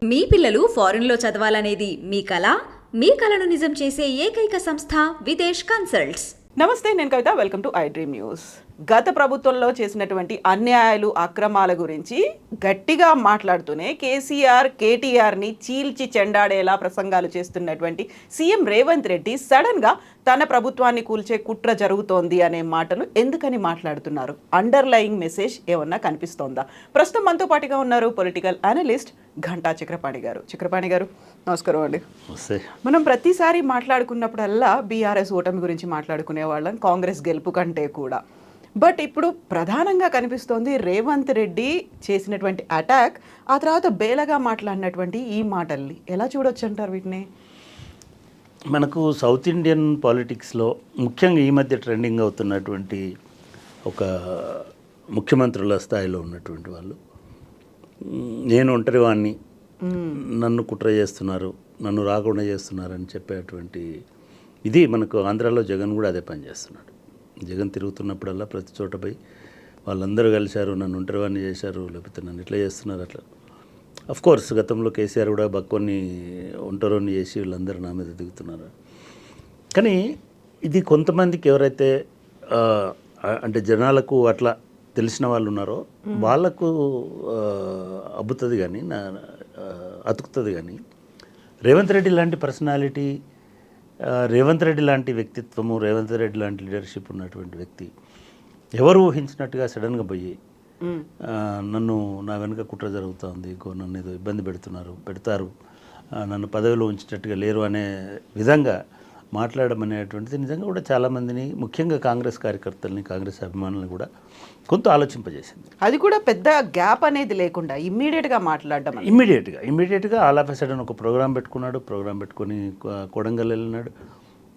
మీ పిల్లలు ఫారెన్లో చదవాలనేది మీ కల? మీ కలను నిజం చేసే ఏకైక సంస్థ విదేశ్ కన్సల్ట్స్. నమస్తే, నేను Kavitha. Welcome to I dream news. గత ప్రభుత్వంలో చేసినటువంటి అన్యాయాలు, అక్రమాల గురించి గట్టిగా మాట్లాడుతూనే కేసీఆర్, కేటీఆర్ని చీల్చి చెండాడేలా ప్రసంగాలు చేస్తున్నటువంటి సీఎం రేవంత్ రెడ్డి సడన్గా తన ప్రభుత్వాన్ని కూల్చే కుట్ర జరుగుతోంది అనే మాటలు ఎందుకని మాట్లాడుతున్నారు? అండర్లయింగ్ మెసేజ్ ఏమన్నా కనిపిస్తోందా? ప్రస్తుతం మనతో పాటుగా ఉన్నారు పొలిటికల్ అనలిస్ట్ ఘంటా చక్రపాణి గారు. చక్రపాణి గారు, నమస్కారం అండి. మనం ప్రతిసారి మాట్లాడుకున్నప్పుడల్లా బీఆర్ఎస్ ఓటమి గురించి మాట్లాడుకునే వాళ్ళం, కాంగ్రెస్ గెలుపు కంటే కూడా. బట్ ఇప్పుడు ప్రధానంగా కనిపిస్తోంది రేవంత్ రెడ్డి చేసినటువంటి అటాక్, ఆ తర్వాత బేలగా మాట్లాడినటువంటి ఈ మాటల్ని ఎలా చూడొచ్చు అంటారు వీటిని? మనకు సౌత్ ఇండియన్ పాలిటిక్స్లో ముఖ్యంగా ఈ మధ్య ట్రెండింగ్ అవుతున్నటువంటి ఒక ముఖ్యమంత్రుల స్థాయిలో ఉన్నటువంటి వాళ్ళు, నేను ఒంటరి వాడిని, నన్ను కుట్ర చేస్తున్నారు, నన్ను రాకుండా చేస్తున్నారని చెప్పేటువంటి ఇది మనకు ఆంధ్రాలో జగన్ కూడా అదే పని చేస్తున్నాడు. జగన్ తిరుగుతున్నప్పుడల్లా ప్రతి చోట పోయి వాళ్ళందరూ కలిశారు, నన్ను ఒంటరివాడిని చేశారు, లేకపోతే నన్ను ఇట్లా చేస్తున్నారు అట్లా. కోర్స్ గతంలో కేసీఆర్ కూడా బక్కొని ఒంటరిని చేసి వీళ్ళందరూ నా మీద దిగుతున్నారు. కానీ ఇది కొంతమందికి ఎవరైతే అంటే జనాలకు అట్లా తెలిసిన వాళ్ళు ఉన్నారో వాళ్ళకు అబ్బుతుంది, కానీ అతుకుతుంది. కానీ రేవంత్ రెడ్డి లాంటి పర్సనాలిటీ, రేవంత్ రెడ్డి లాంటి వ్యక్తిత్వము, రేవంత్ రెడ్డి లాంటి లీడర్షిప్ ఉన్నటువంటి వ్యక్తి ఎవరు ఊహించినట్టుగా సడన్గా పోయి నన్ను, నా వెనుక కుట్ర జరుగుతుంది, నన్ను ఏదో ఇబ్బంది పెడతారు, నన్ను పదవిలో ఉంచేటట్టుగా లేరు అనే విధంగా మాట్లాడడం అనేటువంటిది నిజంగా కూడా చాలామందిని, ముఖ్యంగా కాంగ్రెస్ కార్యకర్తల్ని, కాంగ్రెస్ అభిమానులను కూడా కొంత ఆలోచింపజేసింది. అది కూడా పెద్ద గ్యాప్ అనేది లేకుండా ఇమ్మీడియట్గా మాట్లాడడం, ఇమ్మీడియట్గా ఆల్ ఆఫ్ ఎ సడన్ ఒక ప్రోగ్రాం పెట్టుకొని కొడంగల్ వెళ్ళినాడు.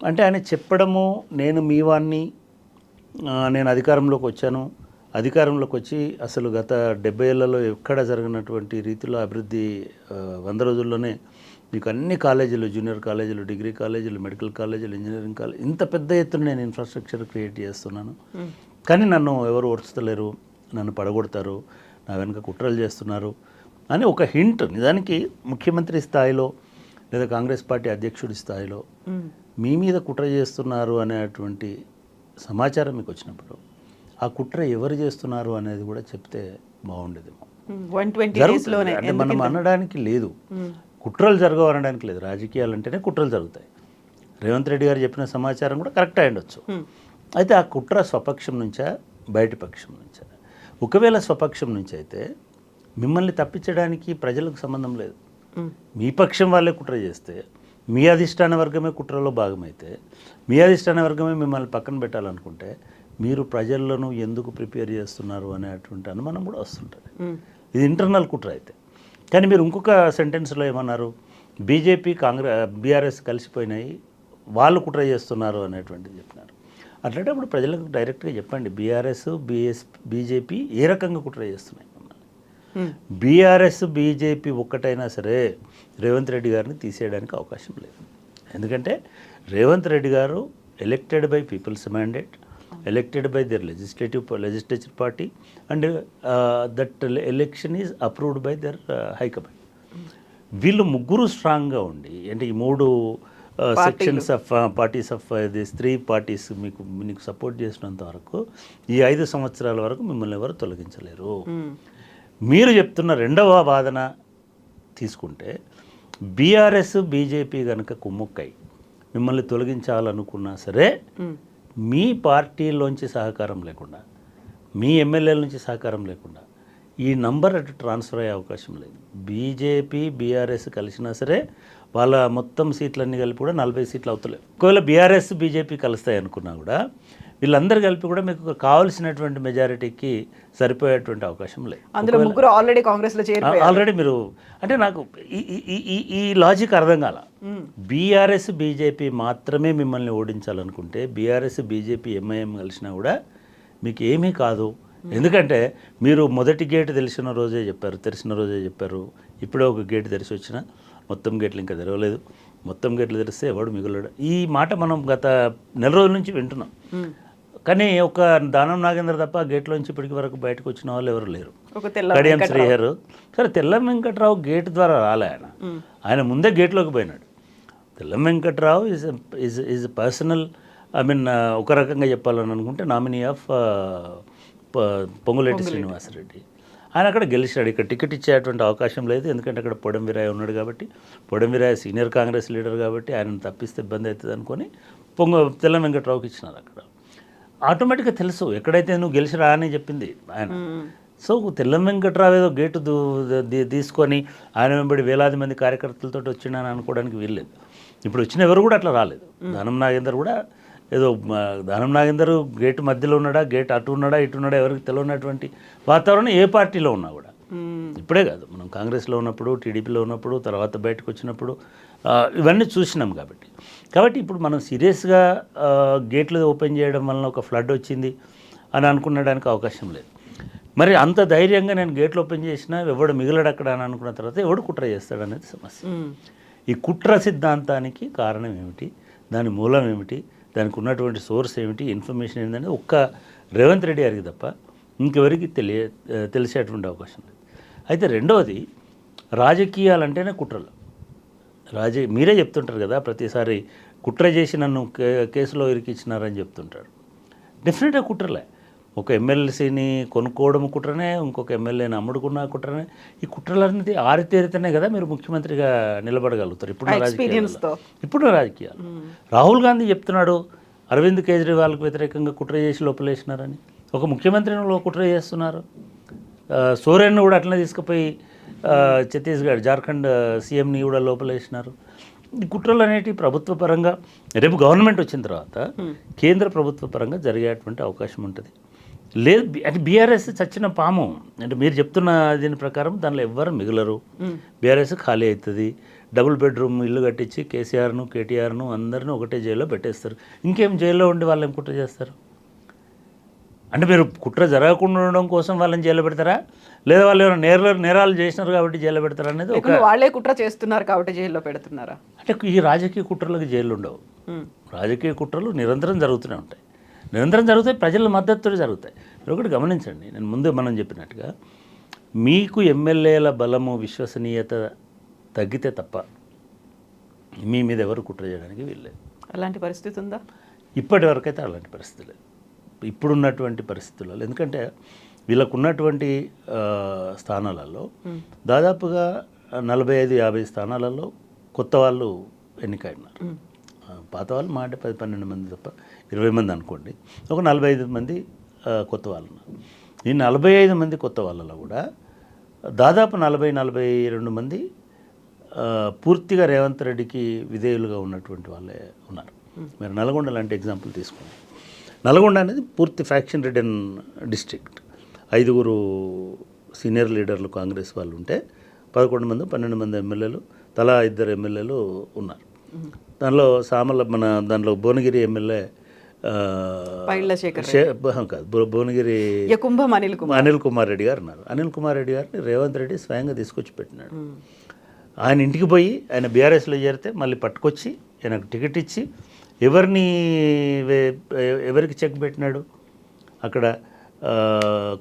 అంటే ఆయన చెప్పడము, నేను మీ వాణ్ణి, నేను అధికారంలోకి వచ్చి అసలు గత 70 ఏళ్లలో ఎక్కడ జరగనటువంటి రీతిలో అభివృద్ధి 100 రోజుల్లోనే మీకు అన్ని కాలేజీలు, జూనియర్ కాలేజీలు, డిగ్రీ కాలేజీలు, మెడికల్ కాలేజీలు, ఇంజనీరింగ్ కాలేజీ, ఇంత పెద్ద ఎత్తున నేను ఇన్ఫ్రాస్ట్రక్చర్ క్రియేట్ చేస్తున్నాను. కానీ నన్ను ఎవరు ఓర్చుతలేరు, నన్ను పడగొడతారు, నా వెనుక కుట్రలు చేస్తున్నారు అని ఒక హింట్. నిజానికి ముఖ్యమంత్రి స్థాయిలో లేదా కాంగ్రెస్ పార్టీ అధ్యక్షుడి స్థాయిలో మీ మీద కుట్ర చేస్తున్నారు అనేటువంటి సమాచారం మీకు వచ్చినప్పుడు ఆ కుట్ర ఎవరు చేస్తున్నారు అనేది కూడా చెప్తే బాగుండేదేమో. అంటే మనం అనడానికి లేదు, కుట్రలు జరగవు అనడానికి లేదు. రాజకీయాలు అంటేనే కుట్రలు జరుగుతాయి. రేవంత్ రెడ్డి గారు చెప్పిన సమాచారం కూడా కరెక్ట్ అయి ఉండొచ్చు. అయితే ఆ కుట్ర స్వపక్షం నుంచా, బయటి పక్షం నుంచా? ఒకవేళ స్వపక్షం నుంచి అయితే మిమ్మల్ని తప్పించడానికి ప్రజలకు సంబంధం లేదు. మీ పక్షం వాళ్ళే కుట్ర చేస్తే, మీ అధిష్టాన వర్గమే కుట్రలో భాగమైతే, మీ అధిష్టాన వర్గమే మిమ్మల్ని పక్కన పెట్టాలనుకుంటే మీరు ప్రజలను ఎందుకు ప్రిపేర్ చేస్తున్నారు అనేటువంటి అనుమానం కూడా వస్తుంటుంది. ఇది ఇంటర్నల్ కుట్ర అయితే. కానీ మీరు ఇంకొక సెంటెన్స్లో ఏమన్నారు, బీఆర్ఎస్ కలిసిపోయినాయి, వాళ్ళు కుట్ర చేస్తున్నారు అనేటువంటిది చెప్పినారు. అట్లాంటప్పుడు ప్రజలకు డైరెక్ట్గా చెప్పండి, బీజేపీ ఏ రకంగా కుట్ర చేస్తున్నాయి మమ్మల్ని. బీఆర్ఎస్ బీజేపీ ఒక్కటైనా సరే రేవంత్ రెడ్డి గారిని తీసేయడానికి అవకాశం లేదు. ఎందుకంటే రేవంత్ రెడ్డి గారు elected by peoples mandate, elected by their legislature party, and that election is approved by their high command. వీళ్ళు ముగ్గురు స్ట్రాంగ్గా ఉండి, అంటే ఈ 3 sections of parties of this 3 parties మీకు సపోర్ట్ చేసినంత వరకు ఈ 5 సంవత్సరాల వరకు మిమ్మల్ని ఎవరు తొలగించలేరు. మీరు చెప్తున్న రెండవ వాదన తీసుకుంటే బీఆర్ఎస్ బీజేపీ కనుక కుమ్ముక్కై మిమ్మల్ని తొలగించాలనుకున్నా సరే మీ పార్టీలోంచి సహకారం లేకుండా, మీ ఎమ్మెల్యేల నుంచి సహకారం లేకుండా ఈ నంబర్ అటు ట్రాన్స్ఫర్ అయ్యే అవకాశం లేదు. బీజేపీ బీఆర్ఎస్ కలిసినా సరే వాళ్ళ మొత్తం సీట్లన్నీ కలిపి కూడా 40 సీట్లు అవుతలేవు. ఒకవేళ బీఆర్ఎస్ బీజేపీ కలుస్తాయి అనుకున్నా కూడా వీళ్ళందరూ కలిపి కూడా మీకు కావాల్సినటువంటి మెజారిటీకి సరిపోయేటువంటి అవకాశం లేదు. అందులో ముగ్గురు ఆల్రెడీ కాంగ్రెస్లో చేరిపోయారు. ఆల్రెడీ మీరు అంటే నాకు ఈ లాజిక్ అర్థం కాల. బీఆర్ఎస్ బీజేపీ మాత్రమే మిమ్మల్ని ఓడించాలనుకుంటే బీఆర్ఎస్ బీజేపీ ఎంఐఎం కలిసినా కూడా మీకు ఏమీ కాదు. ఎందుకంటే మీరు మొదటి గేటు తెరిచిన రోజే చెప్పారు, ఇప్పుడే ఒక గేటు తెరిచి వచ్చినా మొత్తం గేట్లు ఇంకా తెరవలేదు, మొత్తం గేట్లు తెరిస్తే ఎవడు మిగులడు. ఈ మాట మనం గత నెల రోజుల నుంచి వింటున్నాం. కానీ ఒక దానం నాగేంద్ర తప్ప గేట్లోంచి ఇప్పటికి వరకు బయటకు వచ్చిన వాళ్ళు ఎవరు లేరు. ఒక తెల్ల కడియం వెంకట్రావు. శ్రీహర్. సరే, తెల్లం వెంకట్రావు గేట్ ద్వారా రాలే ఆయన ముందే గేట్లోకి పోయినాడు. Tellam Venkatrao is personal, I mean ఒక రకంగా చెప్పాలని అనుకుంటే నామినీ ఆఫ్ పొంగులేటి శ్రీనివాసరెడ్డి. ఆయన అక్కడ గెలిచాడు. ఇక్కడ టికెట్ ఇచ్చేటువంటి అవకాశం లేదు, ఎందుకంటే అక్కడ పొడం వీరయ్య ఉన్నాడు కాబట్టి, పొడం వీరయ్య సీనియర్ కాంగ్రెస్ లీడర్ కాబట్టి ఆయనను తప్పిస్తే ఇబ్బంది అవుతుంది అనుకొని తెల్లం వెంకట్రావుకి ఇచ్చినారు. అక్కడ ఆటోమేటిక్గా తెలుసు ఎక్కడైతే నువ్వు గెలిచిరా అని చెప్పింది ఆయన. సో తెల్లం వెంకట్రావు ఏదో గేటు తీసుకొని ఆయన వెంబడి వేలాది మంది కార్యకర్తలతో వచ్చిండని అనుకోవడానికి వీల్లేదు. ఇప్పుడు వచ్చిన ఎవరు కూడా అట్లా రాలేదు. దానం నాగేందర్ కూడా ఏదో దానం నాగేందర్ గేటు మధ్యలో ఉన్నాడా, గేట్ అటు ఉన్నాడా ఇటు ఉన్నాడా ఎవరికి తెలియనటువంటి వాతావరణం ఏ పార్టీలో ఉన్నా కూడా. ఇప్పుడే కాదు, మనం కాంగ్రెస్లో ఉన్నప్పుడు, టీడీపీలో ఉన్నప్పుడు, తర్వాత బయటకు వచ్చినప్పుడు ఇవన్నీ చూసినాం. కాబట్టి ఇప్పుడు మనం సీరియస్గా గేట్లు ఓపెన్ చేయడం వలన ఒక ఫ్లడ్ వచ్చింది అని అనుకునడానికి అవకాశం లేదు. మరి అంత ధైర్యంగా నేను గేట్లు ఓపెన్ చేసినా ఎవడు మిగిలడు అక్కడ అని అనుకున్న తర్వాత ఎవడు కుట్ర చేస్తాడు అనేది సమస్య. ఈ కుట్ర సిద్ధాంతానికి కారణం ఏమిటి, దాని మూలం ఏమిటి, దానికి ఉన్నటువంటి సోర్స్ ఏమిటి, ఇన్ఫర్మేషన్ ఏంటంటే ఒక్క రేవంత్ రెడ్డి గారికి తప్ప ఇంకెవరికి తెలిసేటువంటి అవకాశం లేదు. అయితే రెండవది, రాజకీయాలంటేనే కుట్రలు. మీరే చెప్తుంటారు కదా ప్రతిసారి, కుట్ర చేసి నన్ను కేసులో ఇరికిచ్చినారని చెప్తుంటారు. డెఫినెట్గా కుట్రలే. ఒక ఎమ్మెల్సీని కొనుక్కోవడం కుట్రనే, ఇంకొక ఎమ్మెల్యేని అమ్ముడుకున్న కుట్రనే. ఈ కుట్రలన్నీ ఆరితేరితేనే కదా మీరు ముఖ్యమంత్రిగా నిలబడగలుగుతారు ఇప్పుడున్న రాజకీయాలు. రాహుల్ గాంధీ చెప్తున్నాడు అరవింద్ కేజ్రీవాల్కి వ్యతిరేకంగా కుట్ర చేసి లోపలేసినారని. ఒక ముఖ్యమంత్రిని కుట్ర చేస్తున్నారు. సోరెన్ను కూడా అట్లనే తీసుకుపోయి ఛత్తీస్గఢ్, జార్ఖండ్ సీఎంని కూడా లోపలేసినారు. ఈ కుట్రలు అనేటివి ప్రభుత్వ పరంగా రేపు గవర్నమెంట్ వచ్చిన తర్వాత కేంద్ర ప్రభుత్వ పరంగా జరిగేటువంటి అవకాశం ఉంటుంది. లేదు అంటే బీఆర్ఎస్ చచ్చిన పాము అంటే మీరు చెప్తున్న దీని ప్రకారం దానిలో ఎవ్వరు మిగలరు. బీఆర్ఎస్ ఖాళీ అవుతుంది. డబుల్ బెడ్రూమ్ ఇల్లు కట్టించి కేసీఆర్ను, కేటీఆర్ను అందరినీ ఒకటే జైల్లో పెట్టేస్తారు. ఇంకేం జైల్లో ఉండి వాళ్ళు ఏం కుట్ర చేస్తారు? అంటే మీరు కుట్ర జరగకుండా ఉండడం కోసం వాళ్ళని జైల్లో పెడతారా, లేదా వాళ్ళు ఏమైనా నేరాలు చేసినారు కాబట్టి జైల్లో పెడతారా అనేది ఒక, వాళ్ళే కుట్ర చేస్తున్నారు కాబట్టి జైల్లో పెడుతున్నారా అంటే ఈ రాజకీయ కుట్రలకు జైలు ఉండవు. రాజకీయ కుట్రలు నిరంతరం జరుగుతూనే ఉంటాయి. నిరంతరం జరుగుతాయి, ప్రజల మద్దతుతో జరుగుతాయి. మీరు ఒకటి గమనించండి, నేను ముందే మనం చెప్పినట్టుగా మీకు ఎమ్మెల్యేల బలము, విశ్వసనీయత తగ్గితే తప్ప మీ మీద ఎవరు కుట్ర చేయడానికి వీల్లేదు. అలాంటి పరిస్థితి ఉందా? ఇప్పటి వరకైతే అలాంటి పరిస్థితి లేదు ఇప్పుడున్నటువంటి పరిస్థితులలో. ఎందుకంటే వీళ్ళకు ఉన్నటువంటి స్థానాలలో దాదాపుగా 45-50 స్థానాలలో కొత్త వాళ్ళు ఎన్నికైనారు. పాత వాళ్ళు మాట 10-12 మంది తప్ప 20 మంది అనుకోండి, ఒక 45 మంది కొత్త వాళ్ళు ఉన్నారు. ఈ 45 మంది కొత్త వాళ్ళలో కూడా దాదాపు 40-42 మంది పూర్తిగా రేవంత్ రెడ్డికి విధేయులుగా ఉన్నటువంటి వాళ్ళే ఉన్నారు. మీరు నల్గొండ లాంటి ఎగ్జాంపుల్ తీసుకోండి. నల్గొండ అనేది పూర్తి ఫ్యాక్షన్ రిడెన్ డిస్ట్రిక్ట్. 5 సీనియర్ లీడర్లు కాంగ్రెస్ వాళ్ళు ఉంటే 11-12 మంది ఎమ్మెల్యేలు, తలా 2 ఎమ్మెల్యేలు ఉన్నారు. దానిలో దానిలో భువనగిరి ఎమ్మెల్యే కాదు, భువనగిరి అనిల్ కుమార్ రెడ్డి గారు ఉన్నారు. అనిల్ కుమార్ రెడ్డి గారిని రేవంత్ రెడ్డి స్వయంగా తీసుకొచ్చి పెట్టినాడు. ఆయన ఇంటికి పోయి ఆయన బీఆర్ఎస్లో చేరితే మళ్ళీ పట్టుకొచ్చి ఆయనకు టికెట్ ఇచ్చి ఎవరికి చెక్ పెట్టినాడు, అక్కడ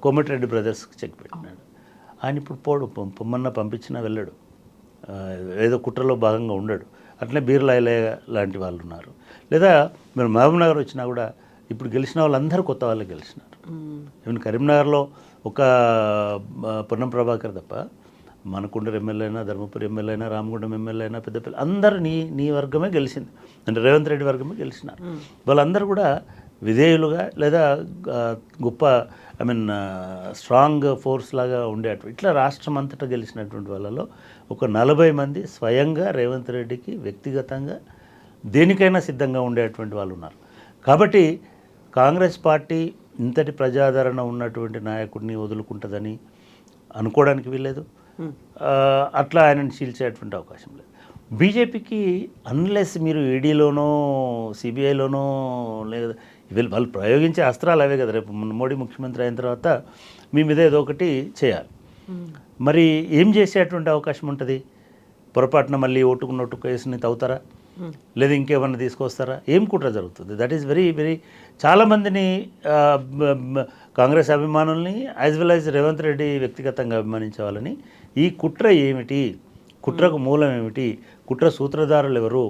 కోమటిరెడ్డి బ్రదర్స్కి చెక్ పెట్టినాడు. ఆయన ఇప్పుడు పొమ్మన్న పంపించినా వెళ్ళాడు, ఏదో కుట్రలో భాగంగా ఉండడు. అట్లనే బీర్లాయలే లాంటి వాళ్ళు ఉన్నారు. లేదా మీరు మహబూబ్ నగర్ వచ్చినా కూడా ఇప్పుడు గెలిచిన వాళ్ళందరూ కొత్త వాళ్ళే గెలిచినారు. ఈవెన్ కరీంనగర్లో ఒక పొన్నం ప్రభాకర్ తప్ప మనకుండర్ ఎమ్మెల్యే అయినా, ధర్మపురి ఎమ్మెల్యే అయినా, రామగుండం ఎమ్మెల్యే అయినా, పెద్దపల్లి అందరూ నీ వర్గమే గెలిచింది. అంటే రేవంత్ రెడ్డి వర్గమే గెలిచినారు. వాళ్ళందరూ కూడా విధేయులుగా లేదా గొప్ప స్ట్రాంగ్ ఫోర్స్ లాగా ఉండేటువంటి ఇట్లా రాష్ట్రం అంతటా గెలిచినటువంటి వాళ్ళలో ఒక 40 మంది స్వయంగా రేవంత్ రెడ్డికి వ్యక్తిగతంగా దేనికైనా సిద్ధంగా ఉండేటువంటి వాళ్ళు ఉన్నారు. కాబట్టి కాంగ్రెస్ పార్టీ ఇంతటి ప్రజాదరణ ఉన్నటువంటి నాయకుడిని వదులుకుంటుందని అనుకోవడానికి వీల్లేదు. అట్లా ఆయనను చీల్చేటువంటి అవకాశం లేదు. బీజేపీకి అన్లెస్ మీరు ఈడీలోనో సిబిఐలోనో లేదా వాళ్ళు ప్రయోగించే అస్త్రాలు అవే కదా. రేపు మోడీ ముఖ్యమంత్రి అయిన తర్వాత మీ మీద ఏదో ఒకటి చేయాలి. మరి ఏం చేసేటువంటి అవకాశం ఉంటుంది? పొరపాటున మళ్ళీ ఓటుకు కేసుని తవ్వుతారా? లేదా ఇంకేమన్నా తీసుకొస్తారా? ఏం కుట్ర జరుగుతుంది? దట్ ఈస్ వెరీ వెరీ చాలామందిని కాంగ్రెస్ అభిమానుల్ని as well as Revanth Reddy వ్యక్తిగతంగా అభిమానించే వాళ్ళని ఈ కుట్ర ఏమిటి, కుట్రకు మూలం ఏమిటి, కుట్ర సూత్రధారులు ఎవరు,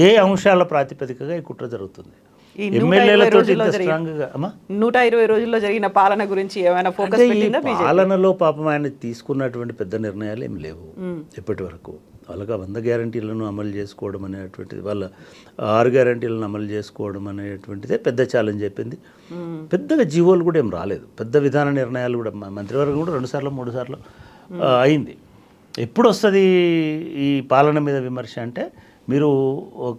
ఏ అంశాల ప్రాతిపదికగా ఈ కుట్ర జరుగుతుంది? ఈ ఎమ్మెల్యేలతో 120 రోజుల్లో జరిగిన పాలన గురించి ఏమైనా ఫోకస్ పెట్టిందా బీజేపీ? పాలనలో పాపం ఆయన తీసుకున్నటువంటి పెద్ద నిర్ణయాలు ఏం లేవు ఇప్పటి వరకు. వాళ్ళకి 100 గ్యారంటీలను అమలు చేసుకోవడం అనేటువంటిది, వాళ్ళ 6 గ్యారంటీలను అమలు చేసుకోవడం అనేటువంటిదే పెద్ద ఛాలెంజ్ అయిపోయింది. పెద్దగా జీవోలు కూడా ఏం రాలేదు, పెద్ద విధాన నిర్ణయాలు కూడా మంత్రివర్గం కూడా 2 సార్లు 3 సార్లు అయింది. ఎప్పుడు వస్తుంది ఈ పాలన మీద విమర్శ అంటే, మీరు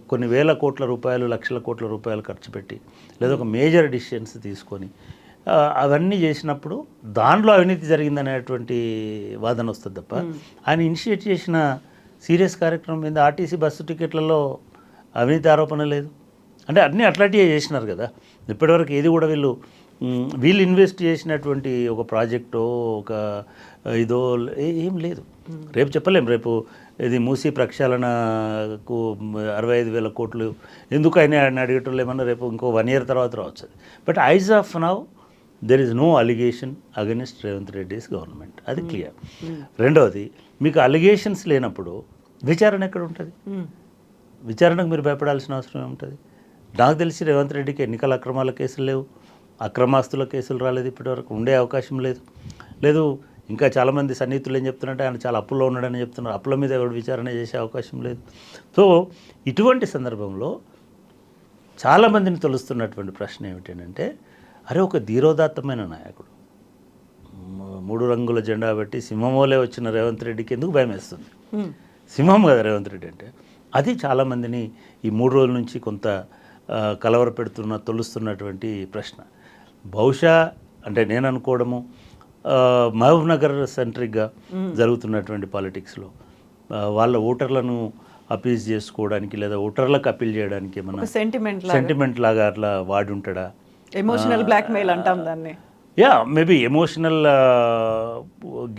కొన్ని వేల కోట్ల రూపాయలు, లక్షల కోట్ల రూపాయలు ఖర్చు పెట్టి లేదా ఒక మేజర్ డిసిషన్స్ తీసుకొని అవన్నీ చేసినప్పుడు దాంట్లో అవినీతి జరిగిందనేటువంటి వాదన వస్తుంది తప్ప, ఆయన ఇనిషియేట్ చేసిన సీరియస్ కార్యక్రమం మీద ఆర్టీసీ బస్సు టికెట్లలో అవినీతి ఆరోపణ లేదు. అంటే అన్నీ అట్లాంటివే చేసినారు కదా. ఇప్పటివరకు ఏది కూడా వీళ్ళు ఇన్వెస్ట్ చేసినటువంటి ఒక ప్రాజెక్టో ఒక ఇదో ఏం లేదు. రేపు చెప్పలేం, రేపు ఇది మూసీ ప్రక్షాళనకు 65,000 కోట్లు ఎందుకు ఆయన అడిగేటోళ్ళు ఏమన్నా రేపు ఇంకో 1 year తర్వాత రావచ్చు. But as of now there is no allegation against Revanth Reddy's government, అది క్లియర్. రెండవది, మీకు అలిగేషన్స్ లేనప్పుడు విచారణ ఎక్కడ ఉంటుంది? విచారణకు మీరు భయపడాల్సిన అవసరం ఏముంటుంది? నాకు తెలిసి రేవంత్ రెడ్డికి ఎన్నికల అక్రమాల కేసులు లేవు, అక్రమాస్తుల కేసులు రాలేదు, ఇప్పటివరకు ఉండే అవకాశం లేదు. ఇంకా చాలామంది సన్నిహితులు ఏం చెప్తున్నారంటే ఆయన చాలా అప్పుల్లో ఉన్నాడని చెప్తున్నారు. అప్పుల మీద ఎవరు విచారణ చేసే అవకాశం లేదు. సో ఇటువంటి సందర్భంలో చాలామందిని తొలుస్తున్నటువంటి ప్రశ్న ఏమిటంటే, అరే ఒక ధీరోదాత్తమైన నాయకుడు 3 రంగుల జెండా పెట్టి సింహమోలే వచ్చిన రేవంత్ రెడ్డికి ఎందుకు భయం వేస్తుంది? సింహం కదా రేవంత్ రెడ్డి అంటే. అది చాలామందిని ఈ 3 రోజుల నుంచి కొంత తొలుస్తున్నటువంటి ప్రశ్న. బహుశా అంటే నేను అనుకోవడము, మహబూబ్ నగర్ సెంట్రిక్గా జరుగుతున్నటువంటి పాలిటిక్స్లో వాళ్ళ ఓటర్లను అపీల్ చేసుకోవడానికి లేదా ఓటర్లకు అపీల్ చేయడానికి ఏమన్నా సెంటిమెంట్ లాగా అట్లా వాడి ఉంటాడా? ఎమోషనల్ బ్లాక్మెయిల్ అంటాం దాన్ని. మేబీ ఎమోషనల్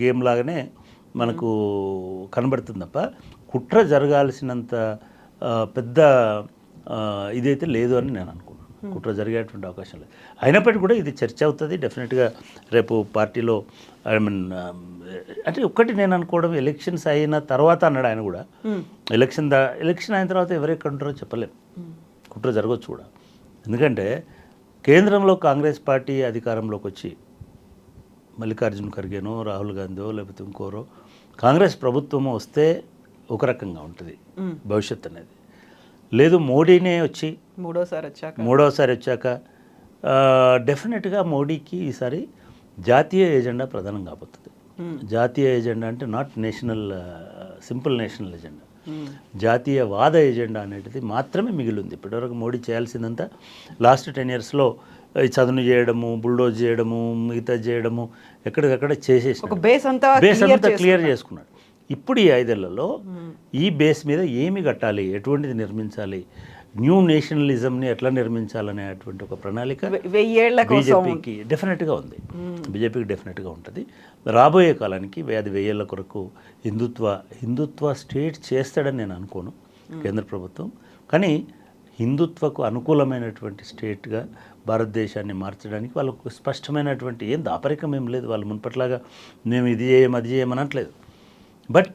గేమ్ లాగానే మనకు కనబడుతుంది తప్ప కుట్ర జరగాల్సినంత పెద్ద ఇదైతే లేదు అని నేను అనుకున్నాను. కుట్ర జరిగేటువంటి అవకాశం లేదు. అయినప్పటికీ కూడా ఇది చర్చ అవుతుంది డెఫినెట్గా రేపు పార్టీలో. అంటే ఒక్కటి నేను అనుకోవడం, ఎలక్షన్స్ అయిన తర్వాత అన్నాడు ఆయన కూడా, ఎలక్షన్ అయిన తర్వాత ఎవరెక్కడ ఉంటారో చెప్పలేం, కుట్ర జరగవచ్చు కూడా. ఎందుకంటే కేంద్రంలో కాంగ్రెస్ పార్టీ అధికారంలోకి వచ్చి మల్లికార్జున ఖర్గేనో రాహుల్ గాంధీయో లేకపోతే ఇంకోరో కాంగ్రెస్ ప్రభుత్వము వస్తే ఒక రకంగా ఉంటుంది భవిష్యత్ అనేది. లేదు మోడీనే వచ్చి మూడోసారి వచ్చాక డెఫినెట్గా మోడీకి ఈసారి జాతీయ ఎజెండా ప్రధానం కాబోతుంది. జాతీయ ఎజెండా అంటే not national, simple national agenda, జాతీయవాద ఎజెండా అనేది మాత్రమే మిగిలింది. ఇప్పటివరకు మోడీ చేయాల్సిందంతా లాస్ట్ 10 yearsలో చదును చేయడము, బుల్డోజ్ చేయడము, మిగతా చేయడము, ఎక్కడికక్కడ చేసేసి బేస్ అంతా క్లియర్ చేసుకున్నాడు. ఇప్పుడు ఈ 5 ఏళ్లలో ఈ బేస్ మీద ఏమి కట్టాలి, ఎటువంటిది నిర్మించాలి, న్యూ నేషనలిజంని ఎట్లా నిర్మించాలనేటువంటి ఒక ప్రణాళిక బీజేపీకి డెఫినెట్గా ఉంది. బీజేపీకి డెఫినెట్గా ఉంటుంది. రాబోయే కాలానికి 10 ఏళ్ల కొరకు హిందుత్వ స్టేట్ చేస్తాడని నేను అనుకోను కేంద్ర ప్రభుత్వం. కానీ హిందుత్వకు అనుకూలమైనటువంటి స్టేట్గా భారతదేశాన్ని మార్చడానికి వాళ్ళకు స్పష్టమైనటువంటి ఏం దాపరికం ఏం లేదు. వాళ్ళు మున్పట్లాగా మేము ఇది అది చేయమనట్లేదు. బట్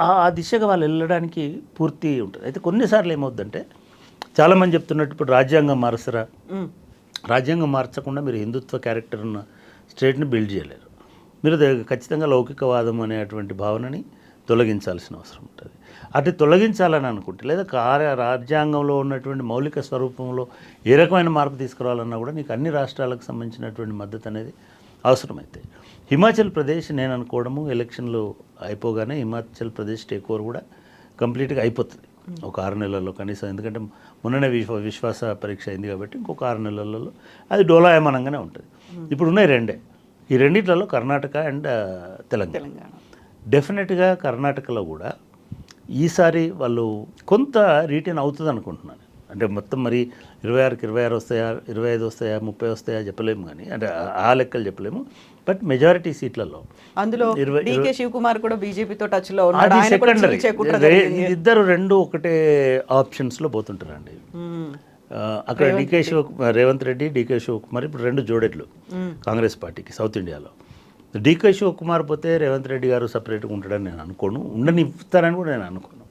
ఆ దిశగా వాళ్ళు వెళ్ళడానికి పూర్తి ఉంటుంది. అయితే కొన్నిసార్లు ఏమవుద్దంటే, చాలామంది చెప్తున్నట్టు ఇప్పుడు రాజ్యాంగం మారుస్తారా, రాజ్యాంగం మార్చకుండా మీరు హిందుత్వ క్యారెక్టర్ ఉన్న స్టేట్ని బిల్డ్ చేయలేరు. మీరు ఖచ్చితంగా లౌకికవాదం అనేటువంటి భావనని తొలగించాల్సిన అవసరం ఉంటుంది. అటు తొలగించాలని అనుకుంటే లేదా రాజ్యాంగంలో ఉన్నటువంటి మౌలిక స్వరూపంలో ఏ రకమైన మార్పు తీసుకురావాలన్నా కూడా నీకు అన్ని రాష్ట్రాలకు సంబంధించినటువంటి మద్దతు అనేది అవసరమైతే. హిమాచల్ ప్రదేశ్ నేను అనుకోవడము ఎలక్షన్లు అయిపోగానే హిమాచల్ ప్రదేశ్ టేక్ ఓవర్ కూడా కంప్లీట్గా అయిపోతుంది ఒక 6 నెలల్లో కనీసం. ఎందుకంటే మొన్ననే విశ్వాస పరీక్ష అయింది కాబట్టి ఇంకొక 6 నెలలలో అది డోలాయమానంగానే ఉంటుంది. ఇప్పుడు ఉన్నాయి 2. ఈ రెండిట్లలో కర్ణాటక అండ్ తెలంగాణ. డెఫినెట్గా కర్ణాటకలో కూడా ఈసారి వాళ్ళు కొంత రీటైన్ అవుతుంది అనుకుంటున్నాను. అంటే మొత్తం మరి 26కి 26 వస్తాయా, 25 వస్తాయా, 30 వస్తాయా చెప్పలేము. కానీ అంటే ఆ లెక్కలు చెప్పలేము. బట్ మెజారిటీ సీట్లలో అందులో ఇరవై- డికే శివకుమార్ కూడా బీజేపీతో టచ్ లో ఉన్నాడు. అది ఆయన కూడా సెకండరీ. చీల్చే కుట్ర జరిగింది. ఇద్దరు రెండు ఒకటే ఆప్షన్స్లో పోతుంటారండి. అక్కడ డికే శివకుమార్, రేవంత్ రెడ్డి, డికే శివకుమార్ ఇప్పుడు రెండు జోడెట్లు కాంగ్రెస్ పార్టీకి సౌత్ ఇండియాలో. డికే శివకుమార్ పోతే రేవంత్ రెడ్డి గారు సపరేట్గా ఉంటాడని నేను అనుకోను, ఉండనిస్తారని కూడా నేను అనుకోను.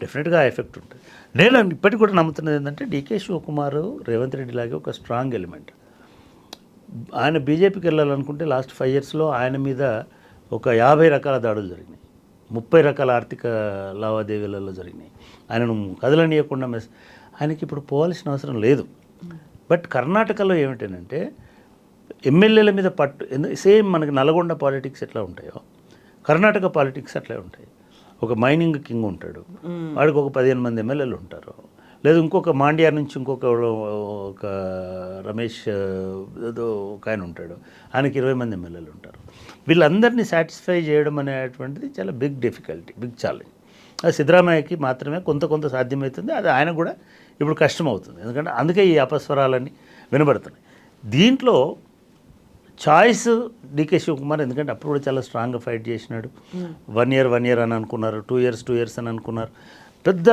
డెఫినెట్గా ఆ ఎఫెక్ట్ ఉంటుంది. నేను ఇప్పటికి కూడా నమ్ముతున్నది ఏంటంటే డికే శివకుమార్ రేవంత్ రెడ్డి లాగే ఒక స్ట్రాంగ్ ఎలిమెంట్. ఆయన బీజేపీకి వెళ్ళాలనుకుంటే లాస్ట్ 5 yearsలో ఆయన మీద ఒక 50 రకాల దాడులు జరిగినాయి, 30 రకాల ఆర్థిక లావాదేవీలలో జరిగినాయి. ఆయనను కదలనీయకుండా ఆయనకి ఇప్పుడు పోవాల్సిన అవసరం లేదు. బట్ కర్ణాటకలో ఏమిటంటే ఎమ్మెల్యేల మీద సేమ్ మనకి నల్గొండ పాలిటిక్స్ ఎట్లా ఉంటాయో కర్ణాటక పాలిటిక్స్ అట్లే ఉంటాయి. ఒక మైనింగ్ కింగ్ ఉంటాడు, వాడికి ఒక 15 మంది ఎమ్మెల్యేలు ఉంటారు. లేదు ఇంకొక మాండ్యా నుంచి ఇంకొక ఒక రమేష్ ఏదో ఒక ఆయన ఉంటాడు, ఆయనకి 20 మంది ఎమ్మెల్యేలు ఉంటారు. వీళ్ళందరినీ సాటిస్ఫై చేయడం అనేటువంటిది చాలా బిగ్ డిఫికల్టీ, బిగ్ ఛాలెంజ్. అది సిద్ధరామయ్యకి మాత్రమే కొంత సాధ్యమవుతుంది. అది ఆయన కూడా ఇప్పుడు కష్టం అవుతుంది. ఎందుకంటే అందుకే ఈ అపస్వరాలన్నీ వినబడుతున్నాయి. దీంట్లో చాయిస్ డికే శివకుమార్, ఎందుకంటే అప్పుడు కూడా చాలా స్ట్రాంగ్గా ఫైట్ చేసినాడు. 1 year అని అనుకున్నారు, 2 years అని అనుకున్నారు. పెద్ద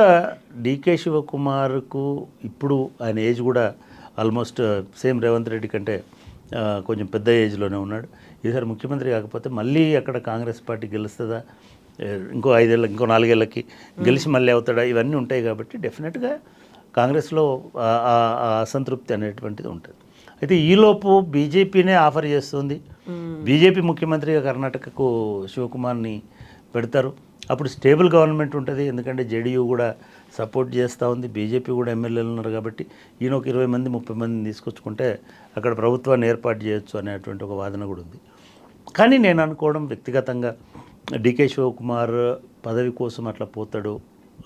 డికే శివకుమార్కు ఇప్పుడు ఆయన ఏజ్ కూడా ఆల్మోస్ట్ సేమ్ రేవంత్ రెడ్డి కంటే కొంచెం పెద్ద ఏజ్లోనే ఉన్నాడు. ఈసారి ముఖ్యమంత్రి కాకపోతే మళ్ళీ అక్కడ కాంగ్రెస్ పార్టీ గెలుస్తుందా, ఇంకో 5 ఏళ్ళకి ఇంకో 4 ఏళ్ళకి గెలిచి మళ్ళీ అవుతాడా, ఇవన్నీ ఉంటాయి. కాబట్టి డెఫినెట్గా కాంగ్రెస్లో ఆ అసంతృప్తి అనేటువంటిది ఉంటుంది. అయితే ఈలోపు బీజేపీనే ఆఫర్ చేస్తుంది, బీజేపీ ముఖ్యమంత్రిగా కర్ణాటకకు శివకుమార్ని పెడతారు. అప్పుడు స్టేబుల్ గవర్నమెంట్ ఉంటుంది, ఎందుకంటే జేడీయూ కూడా సపోర్ట్ చేస్తూ ఉంది, బీజేపీ కూడా ఎమ్మెల్యేలు ఉన్నారు. కాబట్టి ఈయన ఒక 20 మంది 30 మందిని తీసుకొచ్చుకుంటే అక్కడ ప్రభుత్వాన్ని ఏర్పాటు చేయొచ్చు అనేటువంటి ఒక వాదన కూడా ఉంది. కానీ నేను అనుకోవడం వ్యక్తిగతంగా డికే శివకుమార్ పదవి కోసం అట్లా పోతాడు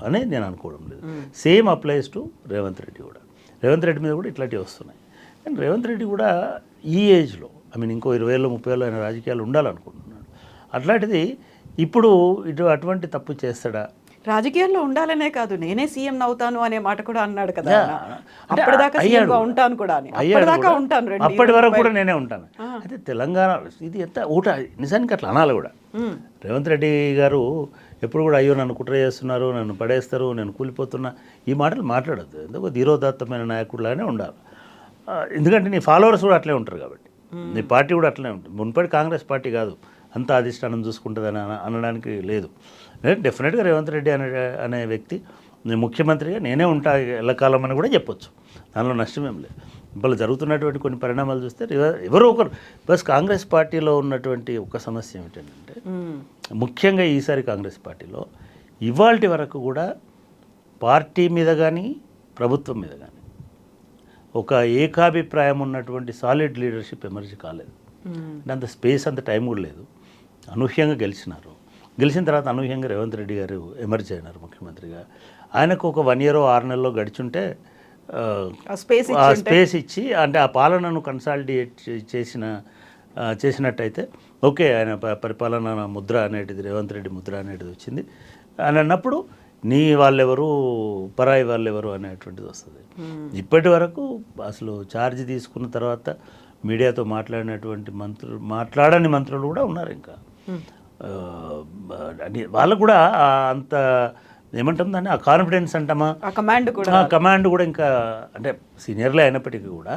అని నేను అనుకోవడం లేదు. Same applies to Revanth Reddy కూడా. రేవంత్ రెడ్డి మీద కూడా ఇట్లాంటివి వస్తున్నాయి. కానీ రేవంత్ రెడ్డి కూడా ఈ ఏజ్లో ఇంకో 20 ఏళ్ళు 30 ఏళ్ళు ఆయన రాజకీయాలు ఉండాలనుకుంటున్నాడు. అట్లాంటిది ఇప్పుడు అటువంటి తప్పు చేస్తాడా? రాజకీయాల్లో ఉండాలనే కాదు, నేనే సీఎం అవుతాను అనే మాట కూడా అన్నాడు కదా. అప్పటిదాకా సీఎంగా ఉంటాను కూడా అని. అప్పటిదాకా ఉంటాను, అప్పటి వరకు కూడా నేనే ఉంటాను. అయితే తెలంగాణ ఇది ఎంత ఊట నిజానికి అట్లా అనాలి కూడా. రేవంత్ రెడ్డి గారు ఎప్పుడు కూడా అయ్యో నన్ను కుట్ర చేస్తున్నారు, నన్ను పడేస్తారు, నేను కూలిపోతున్నా, ఈ మాటలు మాట్లాడద్దు. ఎందుకు ధీరోదాత్తమైన నాయకుడిలానే ఉండాలి. ఎందుకంటే నీ ఫాలోవర్స్ కూడా అట్లే ఉంటారు కాబట్టి, నీ పార్టీ కూడా అట్లే ఉంటుంది. మున్పటి కాంగ్రెస్ పార్టీ కాదు అంత అధిష్టానం చూసుకుంటుందని అనడానికి లేదు. డెఫినెట్గా రేవంత్ రెడ్డి అనే వ్యక్తి ముఖ్యమంత్రిగా నేనే ఉంటా ఎల్లకాలం అని కూడా చెప్పొచ్చు, దానిలో నష్టమేం లేదు. ఇప్పుడు జరుగుతున్నటువంటి కొన్ని పరిణామాలు చూస్తే ఎవరో ఒకరు ప్లస్ కాంగ్రెస్ పార్టీలో ఉన్నటువంటి ఒక సమస్య ఏమిటంటే ముఖ్యంగా ఈసారి కాంగ్రెస్ పార్టీలో ఇవాల్టి వరకు కూడా పార్టీ మీద కానీ ప్రభుత్వం మీద కానీ ఒక ఏకాభిప్రాయం ఉన్నటువంటి సాలిడ్ లీడర్షిప్ ఎమర్జ్ కాలేదు. అంత స్పేస్ అంత టైం కూడా లేదు. అనూహ్యంగా గెలిచినారు. గెలిచిన తర్వాత అనూహ్యంగా రేవంత్ రెడ్డి గారు ఎమర్జ్ అయినారు ముఖ్యమంత్రిగా. ఆయనకు ఒక 1 year 6 నెలల్లో గడిచుంటే స్పేస్ ఇచ్చి అంటే ఆ పాలనను కన్సాలిడేట్ చేసినట్టయితే ఓకే, ఆయన పరిపాలన ముద్ర అనేటిది రేవంత్ రెడ్డి ముద్ర అనేటిది వచ్చింది అని అన్నప్పుడు నీ వాళ్ళెవరు పరాయి వాళ్ళెవరు అనేటువంటిది వస్తుంది. ఇప్పటి వరకు అసలు ఛార్జ్ తీసుకున్న తర్వాత మీడియాతో మాట్లాడని మంత్రులు కూడా ఉన్నారు. ఇంకా వాళ్ళకు కూడా అంత ఏమంటాం దాన్ని, ఆ కాన్ఫిడెన్స్ అంటామా, కమాండ్ కూడా ఇంకా అంటే సీనియర్లే అయినప్పటికీ కూడా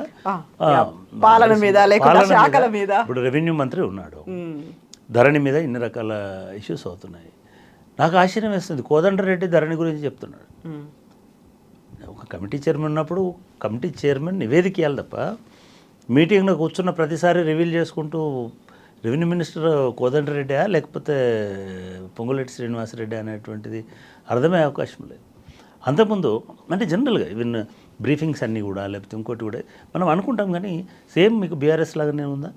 పాలన మీద శాఖల మీద ఇప్పుడు రెవెన్యూ మంత్రి ఉన్నాడు, ధరణి మీద ఇన్ని రకాల ఇష్యూస్ అవుతున్నాయి. నాకు ఆశ్చర్యం వేస్తుంది, కోదండరెడ్డి ధరణి గురించి చెప్తున్నాడు. ఒక కమిటీ చైర్మన్ ఉన్నప్పుడు కమిటీ చైర్మన్ నివేదిక ఇవ్వాలి తప్ప మీటింగ్లో కూర్చున్న ప్రతిసారి రివీల్ చేసుకుంటూ రెవెన్యూ మినిస్టర్ కోదండరెడ్డా లేకపోతే పొంగులేటి శ్రీనివాసరెడ్డి అనేటువంటిది అర్థమయ్యే అవకాశం లేదు. అంతకుముందు అంటే జనరల్గా ఈవెన్ బ్రీఫింగ్స్ అన్నీ కూడా లేకపోతే ఇంకోటి కూడా మనం అనుకుంటాం, కానీ సేమ్ మీకు బీఆర్ఎస్ లాగానే ఉందా?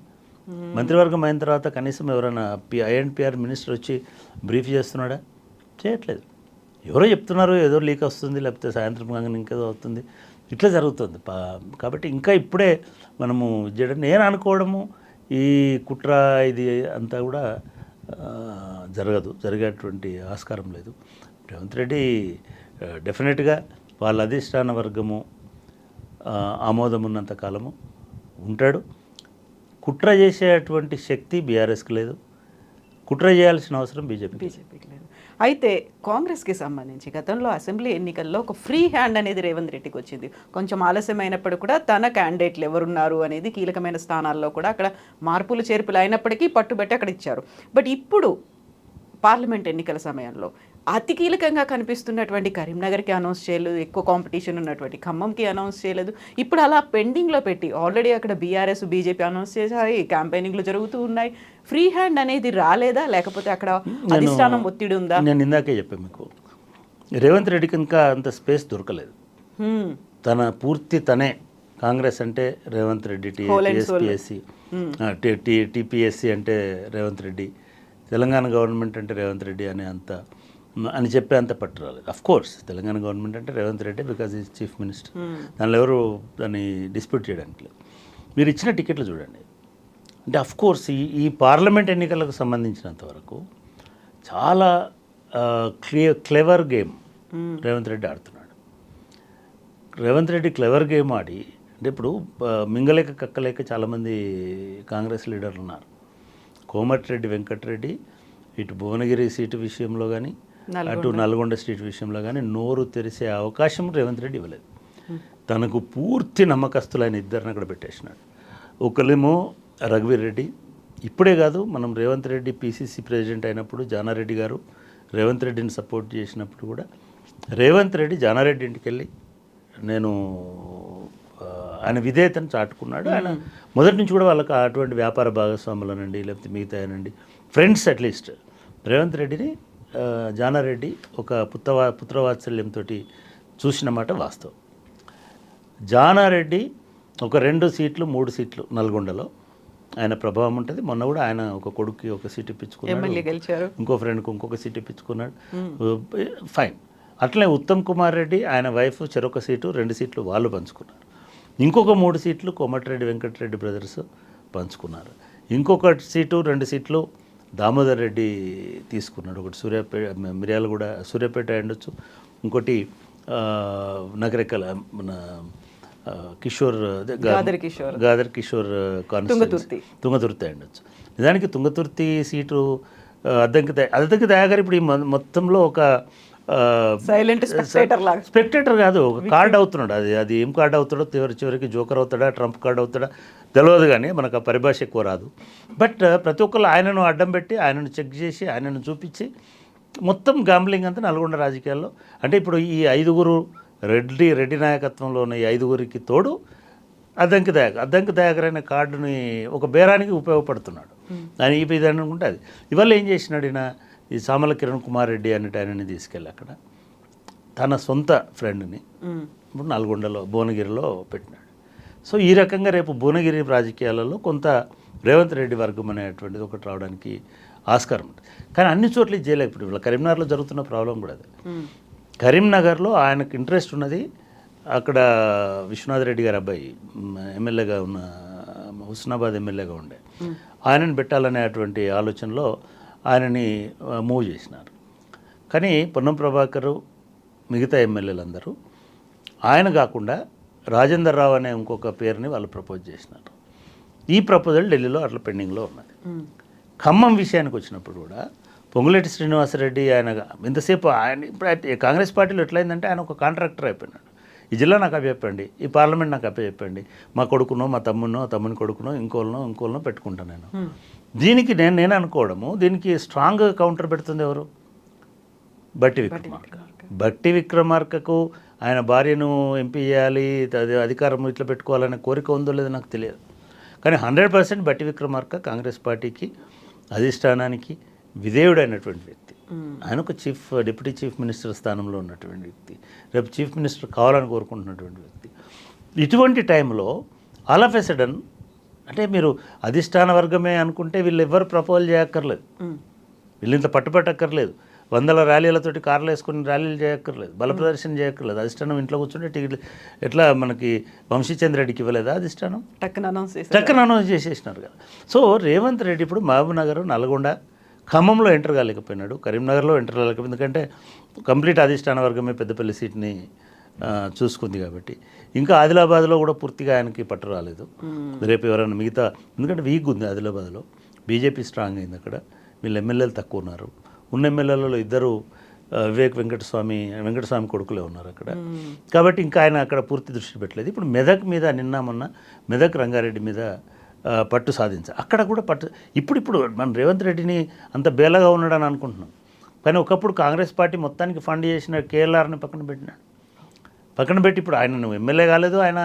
మంత్రివర్గం అయిన తర్వాత కనీసం ఎవరైనా ఐఎన్పిఆర్ మినిస్టర్ వచ్చి బ్రీఫ్ చేస్తున్నాడా? చేయట్లేదు. ఎవరో చెప్తున్నారు, ఏదో లీక్ వస్తుంది, లేకపోతే సాయంత్రం కాగానే ఇంకేదో అవుతుంది, ఇట్లా జరుగుతుంది. కాబట్టి ఇంకా ఇప్పుడే మనము చేయడం నేను అనుకోవడము ఈ కుట్ర ఇది అంతా కూడా జరిగేటువంటి ఆస్కారం లేదు. రేవంత్ రెడ్డి డెఫినెట్గా వాళ్ళ అధిష్టాన వర్గము ఆమోదం ఉన్నంత కాలము ఉంటాడు. కుట్ర చేసేటువంటి శక్తి బీఆర్ఎస్కి లేదు, కుట్ర చేయాల్సిన అవసరం బీజేపీకి లేదు. అయితే కాంగ్రెస్కి సంబంధించి గతంలో అసెంబ్లీ ఎన్నికల్లో ఒక ఫ్రీ హ్యాండ్ అనేది రేవంత్ రెడ్డికి వచ్చింది. కొంచెం ఆలస్యమైనప్పుడు కూడా తన క్యాండిడేట్లు ఎవరున్నారు అనేది కీలకమైన స్థానాల్లో కూడా అక్కడ మార్పులు చేర్పులు అయినప్పటికీ పట్టుబట్టి అక్కడ ఇచ్చారు. బట్ ఇప్పుడు పార్లమెంట్ ఎన్నికల సమయంలో అతి కీలకంగా కనిపిస్తున్నటువంటి కరీంనగర్కి అనౌన్స్ చేయలేదు, ఎక్కువ కాంపిటీషన్ ఉన్నటువంటి ఖమ్మంకి అనౌన్స్ చేయలేదు. ఇప్పుడు అలా పెండింగ్లో పెట్టి ఆల్రెడీ అక్కడ బీఆర్ఎస్ బీజేపీ అనౌన్స్ చేశాయి, క్యాంపెయినింగ్లు జరుగుతూ ఉన్నాయి. ఫ్రీ హ్యాండ్ అనేది రాలేదా, లేకపోతే అక్కడ అధిష్టానం ఒత్తిడి ఉందా? నేను ఇందాకే చెప్పాను మీకు, రేవంత్ రెడ్డికి ఇంకా అంత స్పేస్ దొరకలేదు. తన పూర్తి తనే కాంగ్రెస్ అంటే రేవంత్ రెడ్డి, టీపీఎస్సీ అంటే రేవంత్ రెడ్డి, తెలంగాణ గవర్నమెంట్ అంటే రేవంత్ రెడ్డి అని చెప్పే అంత పట్టు రాలేదు. అఫ్ కోర్స్ తెలంగాణ గవర్నమెంట్ అంటే Revanth Reddy because is chief minister, దానిలో ఎవరు దాన్ని డిస్ప్యూట్ చేయడానికి లేదు. మీరు ఇచ్చిన టికెట్లు చూడండి, అంటే అఫ్ కోర్స్ ఈ పార్లమెంట్ ఎన్నికలకు సంబంధించినంత వరకు చాలా క్లెవర్ గేమ్ రేవంత్ రెడ్డి ఆడుతున్నాడు. రేవంత్ రెడ్డి క్లెవర్ గేమ్ ఆడి, అంటే ఇప్పుడు మింగలేక కక్కలేక చాలామంది కాంగ్రెస్ లీడర్లు ఉన్నారు. కోమటిరెడ్డి వెంకటరెడ్డి ఇటు భువనగిరి సీటు విషయంలో కానీ అటు నల్గొండ సీటు విషయంలో కానీ నోరు తెరిసే అవకాశం రేవంత్ రెడ్డి ఇవ్వలేదు. తనకు పూర్తి నమ్మకస్తులైన ఇద్దరిని అక్కడ పెట్టేసినాడు. ఒకళ్ళేమో రఘువీర్ రెడ్డి, ఇప్పుడే కాదు మనం రేవంత్ రెడ్డి పీసీసీ ప్రెసిడెంట్ అయినప్పుడు జానారెడ్డి గారు రేవంత్ రెడ్డిని సపోర్ట్ చేసినప్పుడు కూడా రేవంత్ రెడ్డి జానారెడ్డి ఇంటికి వెళ్ళి నేను ఆయన విధేయతను చాటుకున్నాడు. ఆయన మొదటి నుంచి కూడా వాళ్ళకి అటువంటి వ్యాపార భాగస్వాములనండి లేకపోతే మిగతాయనండి ఫ్రెండ్స్ అట్లీస్ట్ రేవంత్ రెడ్డిని జానారెడ్డి ఒక పుత్రవాత్సల్యంతో చూసిన మాట వాస్తవం. జానారెడ్డి ఒక 2 సీట్లు 3 సీట్లు నల్గొండలో ఆయన ప్రభావం ఉంటుంది. మొన్న కూడా ఆయన ఒక కొడుక్కి ఒక సీట్ ఇప్పించుకున్నాడు, ఇంకో ఫ్రెండ్కి ఇంకొక సీట్ ఇప్పించుకున్నాడు, ఫైన్. అట్లనే ఉత్తమ్ కుమార్ రెడ్డి ఆయన వైఫ్ చెరొక సీటు 2 సీట్లు వాళ్ళు పంచుకున్నారు. ఇంకొక 3 సీట్లు కోమటిరెడ్డి వెంకటరెడ్డి బ్రదర్స్ పంచుకున్నారు. ఇంకొక సీటు 2 సీట్లు దామోదర్ రెడ్డి తీసుకున్నాడు. ఒకటి మిర్యాలగూడ సూర్యాపేట ఉండొచ్చు, ఇంకోటి నగరికల్ మన కిషోర్ గాదర్ కిషోర్ కాన్స్టిట్యూన్సీ తుంగతుర్తి ఉండొచ్చు. నిజానికి తుంగతుర్తి సీటు అద్దంకి దయాగారు ఇప్పుడు ఈ మొత్తంలో ఒక సైలెంట్ స్పెక్టేటర్ కాదు, ఒక కార్డ్ అవుతున్నాడు. అది ఏం కార్డ్ అవుతాడో చివరికి జోకర్ అవుతాడా ట్రంప్ కార్డ్ అవుతాడా తెలియదు, కానీ మనకు ఆ పరిభాష ఎక్కువ రాదు. బట్ ప్రతి ఒక్కళ్ళు ఆయనను అడ్డం పెట్టి ఆయనను చెక్ చేసి ఆయనను చూపించి మొత్తం గాంబ్లింగ్ అంతా నల్గొండ రాజకీయాల్లో. అంటే ఇప్పుడు ఈ 5 రెడ్డి నాయకత్వంలో ఉన్న ఈ 5 తోడు అద్దంకి దయాకర్ అనే కార్డుని ఒక బేరానికి ఉపయోగపడుతున్నాడు. ఆయన ఇది అనుకుంటే అది ఇవాళ ఏం చేసినాడు, ఈయన ఈ సామల కిరణ్ కుమార్ రెడ్డి అనేటి ఆయనని తీసుకెళ్ళి అక్కడ తన సొంత ఫ్రెండ్ని ఇప్పుడు నల్గొండలో భువనగిరిలో పెట్టినాడు. సో ఈ రకంగా రేపు భువనగిరి రాజకీయాలలో కొంత రేవంత్ రెడ్డి వర్గం అనేటువంటిది ఒకటి రావడానికి ఆస్కారం ఉంటుంది. కానీ అన్ని చోట్ల ఇది చేయలేక ఇప్పుడు కరీంనగర్లో జరుగుతున్న ప్రాబ్లం కూడా అదే. కరీంనగర్లో ఆయనకు ఇంట్రెస్ట్ ఉన్నది, అక్కడ విశ్వనాథ్ రెడ్డి గారి అబ్బాయి ఎమ్మెల్యేగా ఉన్న హుస్నాబాద్ ఎమ్మెల్యేగా ఉండే ఆయనను పెట్టాలనేటువంటి ఆలోచనలో ఆయనని మూవ్ చేసినారు. కానీ పొన్నం ప్రభాకర్ మిగతా ఎమ్మెల్యేలందరూ ఆయన కాకుండా రాజేందర్ రావు అనే ఇంకొక పేరుని వాళ్ళు ప్రపోజ్ చేసినారు. ఈ ప్రపోజల్ ఢిల్లీలో అట్లా పెండింగ్లో ఉన్నది. ఖమ్మం విషయానికి వచ్చినప్పుడు కూడా పొంగులేటి శ్రీనివాసరెడ్డి ఆయన ఇంతసేపు ఆయన ఇప్పుడు కాంగ్రెస్ పార్టీలో ఎట్లయిందంటే ఆయన ఒక కాంట్రాక్టర్ అయిపోయినాడు. ఈ జిల్లా నాకు అప్పచెప్పండి, ఈ పార్లమెంట్ నాకు అప్పచెప్పండి, మా కొడుకునో మా తమ్ముని కొడుకునో ఇంకోళ్ళనో పెట్టుకుంటాను నేను. దీనికి నేను అనుకోవడము, దీనికి స్ట్రాంగ్ కౌంటర్ పెడుతుంది ఎవరు? బట్టి విక్రమార్కకు ఆయన భార్యను ఎంపీ చేయాలి, అధికారం ఇట్లా పెట్టుకోవాలనే కోరిక ఉందో లేదో నాకు తెలియదు. కానీ 100% బట్టి విక్రమార్క కాంగ్రెస్ పార్టీకి అధిష్టానానికి విధేయుడైనటువంటి వ్యక్తి. ఆయన ఒక డిప్యూటీ చీఫ్ మినిస్టర్ స్థానంలో ఉన్నటువంటి వ్యక్తి, రేపు చీఫ్ మినిస్టర్ కావాలని కోరుకుంటున్నటువంటి వ్యక్తి. ఇటువంటి టైంలో ఆల్ ఆఫ్ ఎ సడన్ అంటే మీరు అధిష్టాన వర్గమే అనుకుంటే వీళ్ళు ఎవరు ప్రపోజల్ చేయక్కర్లేదు, వీళ్ళు ఇంత పట్టుపట్టక్కర్లేదు, 100 ర్యాలీలతోటి కార్లు వేసుకుని ర్యాలీలు చేయక్కర్లేదు, బల ప్రదర్శన చేయక్కర్లేదు. అధిష్టానం ఇంట్లో కూర్చుంటే టికెట్లు ఎట్లా మనకి వంశీచంద్ర రెడ్డికి ఇవ్వలేదా అధిష్టానం? టక్కన అనౌన్స్ చేసేసినారు కదా. సో రేవంత్ రెడ్డి ఇప్పుడు మహబూబ్ నగర్, నల్గొండ, ఖమ్మంలో ఎంటర్ కాలేకపోయినాడు, కరీంనగర్లో ఎంటర్ కాలేకపోయింది. ఎందుకంటే కంప్లీట్ అధిష్టాన వర్గమే పెద్దపల్లి సీట్ని చూసుకుంది కాబట్టి ఇంకా ఆదిలాబాద్లో కూడా పూర్తిగా ఆయనకి పట్టు రాలేదు. రేపు ఎవరైనా మిగతా, ఎందుకంటే వీక్ ఉంది ఆదిలాబాద్లో, బీజేపీ స్ట్రాంగ్ అయింది అక్కడ, వీళ్ళు ఎమ్మెల్యేలు తక్కువ ఉన్నారు. ఉన్న ఎమ్మెల్యేలలో ఇద్దరు వివేక్ వెంకటస్వామి కొడుకులే ఉన్నారు అక్కడ. కాబట్టి ఇంకా ఆయన అక్కడ పూర్తి దృష్టి పెట్టలేదు. ఇప్పుడు మెదక్ మీద నిన్న మొన్న మెదక్ రంగారెడ్డి మీద పట్టు సాధించారు. అక్కడ కూడా పట్టు ఇప్పుడు మన రేవంత్ రెడ్డిని అంత బేలగా ఉన్నాడని అనుకుంటున్నాం. కానీ ఒకప్పుడు కాంగ్రెస్ పార్టీ మొత్తానికి ఫండ్ చేసిన కేఎల్ఆర్ని పక్కన పెట్టి ఇప్పుడు ఆయన ఎమ్మెల్యే కాలేదు, ఆయన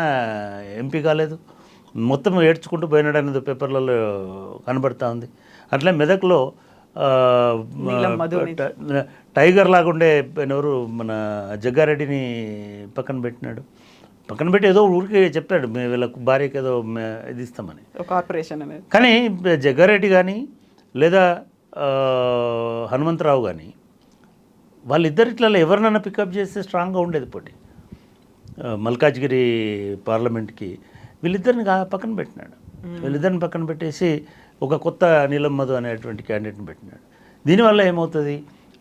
ఎంపీ కాలేదు, మొత్తం ఏడ్చుకుంటూ పోయినాడు అనేది పేపర్లలో కనబడతా ఉంది. అట్లే మెదక్లో టైగర్ లాగా ఉండే ఎవరు మన జగ్గారెడ్డిని పక్కన పెట్టి ఏదో ఊరికి చెప్పాడు వీళ్ళకు భార్యకి ఏదో ఇది ఇస్తామని, కార్పొరేషన్ అనేది. కానీ జగ్గారెడ్డి కానీ లేదా హనుమంతరావు కానీ వాళ్ళిద్దరిట్లలో ఎవరినైనా పికప్ చేస్తే స్ట్రాంగ్గా ఉండేది పోటీ. మల్కాజ్గిరి పార్లమెంట్కి వీళ్ళిద్దరిని పక్కన పెట్టినాడు. వీళ్ళిద్దరిని పక్కన పెట్టేసి ఒక కొత్త నీలం మధు అనేటువంటి క్యాండిడేట్ని పెట్టినాడు. దీనివల్ల ఏమవుతుంది,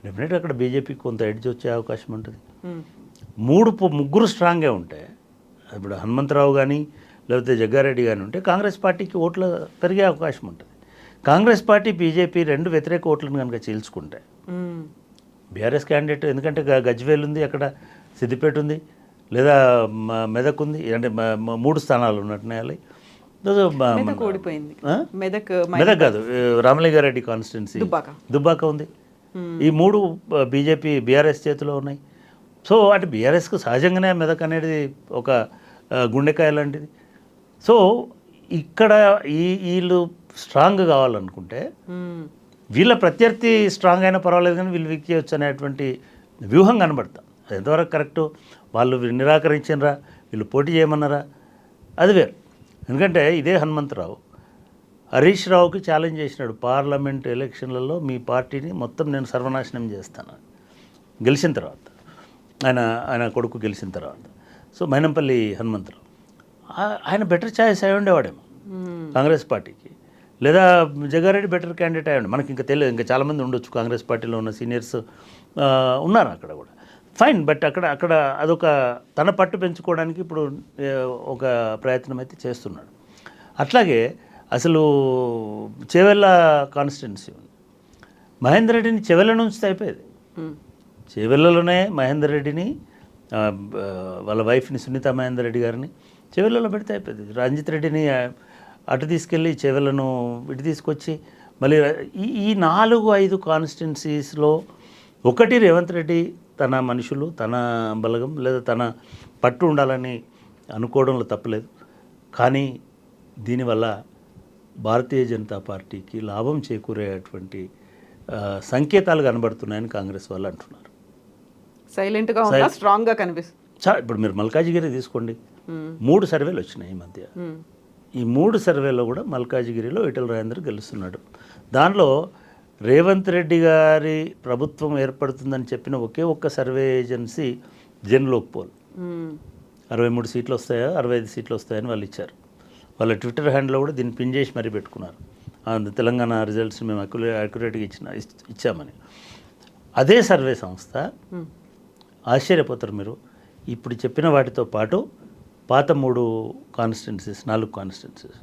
డెఫినెట్గా అక్కడ బీజేపీకి కొంత ఎడ్జ్ వచ్చే అవకాశం ఉంటుంది. ముగ్గురు స్ట్రాంగ్గా ఉంటే, ఇప్పుడు హనుమంతరావు కానీ లేకపోతే జగ్గారెడ్డి కానీ ఉంటే కాంగ్రెస్ పార్టీకి ఓట్లు పెరిగే అవకాశం ఉంటుంది. కాంగ్రెస్ పార్టీ బీజేపీ రెండు వ్యతిరేక ఓట్లను కనుక చీల్చుకుంటే, బీఆర్ఎస్ క్యాండిడేట్ ఎందుకంటే గజ్వేల్ ఉంది, అక్కడ సిద్దిపేట ఉంది, లేదా మెదక్ ఉంది, అంటే 3 స్థానాలు ఉన్నట్టున్నాయి. మెదక్ కాదు, రామలింగారెడ్డి కాన్స్టిట్యున్సీ దుబ్బాక ఉంది. ఈ 3 బీజేపీ బీఆర్ఎస్ చేతిలో ఉన్నాయి. సో అంటే బీఆర్ఎస్కు సహజంగానే మెదక్ అనేది ఒక గుండెకాయ లాంటిది. సో ఇక్కడ వీళ్ళు స్ట్రాంగ్ కావాలనుకుంటే వీళ్ళ ప్రత్యర్థి స్ట్రాంగ్ అయినా పర్వాలేదు కానీ వీళ్ళు వీక్ చేయొచ్చు అనేటువంటి వ్యూహం కనబడతాం. అది ఎంతవరకు కరెక్టు, వాళ్ళు నిరాకరించినరా, వీళ్ళు పోటీ చేయమన్నారా, అది వేరు. ఎందుకంటే ఇదే హనుమంతరావు హరీష్ రావుకి ఛాలెంజ్ చేసినాడు, పార్లమెంట్ ఎలక్షన్లలో మీ పార్టీని మొత్తం నేను సర్వనాశనం చేస్తాను గెలిచిన తర్వాత, ఆయన కొడుకు గెలిచిన తర్వాత. సో మైనంపల్లి హనుమంతరావు ఆయన బెటర్ ఛాయిస్ అయి ఉండేవాడేమో కాంగ్రెస్ పార్టీకి, లేదా జగ్గారెడ్డి బెటర్ క్యాండిడేట్ అయ్యండి. మనకి ఇంకా తెలియదు, ఇంకా చాలామంది ఉండొచ్చు కాంగ్రెస్ పార్టీలో ఉన్న సీనియర్స్ ఉన్నారు అక్కడ కూడా, ఫైన్. బట్ అక్కడ అదొక తన పట్టు పెంచుకోవడానికి ఇప్పుడు ఒక ప్రయత్నం అయితే చేస్తున్నాడు. అట్లాగే అసలు చేవెళ్ళ కాన్స్టిట్యున్సీ ఉంది, మహేందర్ రెడ్డిని చేవెళ్ళ నుంచి అయిపోయేది. చేవెళ్ళలోనే మహేందర్ రెడ్డిని వాళ్ళ వైఫ్ని సునీత మహేందర్ రెడ్డి గారిని చేవెళ్ళలో పెడితే అయిపోయింది. రంజిత్ రెడ్డిని అటు తీసుకెళ్ళి చేవెళ్ళను ఇటు తీసుకొచ్చి మళ్ళీ ఈ 4-5 కాన్స్టిట్యున్సీస్లో ఒకటి రేవంత్ రెడ్డి తన మనుషులు, తన బలగం లేదా తన పట్టు ఉండాలని అనుకోవడంలో తప్పలేదు. కానీ దీనివల్ల భారతీయ జనతా పార్టీకి లాభం చేకూరేటువంటి సంకేతాలు కనబడుతున్నాయని కాంగ్రెస్ వాళ్ళు అంటున్నారు. సైలెంట్గా ఉందా, స్ట్రాంగ్గా కనిపిస్తుంది. ఇప్పుడు మీరు మల్కాజిగిరి తీసుకోండి, 3 సర్వేలు వచ్చినాయి ఈ మధ్య. ఈ 3 సర్వేలో కూడా మల్కాజిగిరిలో ఈటెల రాజేందర్ గెలుస్తున్నాడు. దానిలో రేవంత్ రెడ్డి గారి ప్రభుత్వం ఏర్పడుతుందని చెప్పిన ఒకే ఒక్క సర్వే ఏజెన్సీ జన్లోక్ పోల్ 63 సీట్లు వస్తాయా 65 సీట్లు వస్తాయని వాళ్ళు ఇచ్చారు. వాళ్ళ ట్విట్టర్ హ్యాండ్లో కూడా దీన్ని పిన్ చేసి మరీ పెట్టుకున్నారు, తెలంగాణ రిజల్ట్స్ మేము అక్యురేట్గా ఇచ్చామని. అదే సర్వే సంస్థ, ఆశ్చర్యపోతారు మీరు, ఇప్పుడు చెప్పిన వాటితో పాటు పాత 3 కాన్స్టిట్యున్సీస్ 4 కాన్స్టిట్యున్సీస్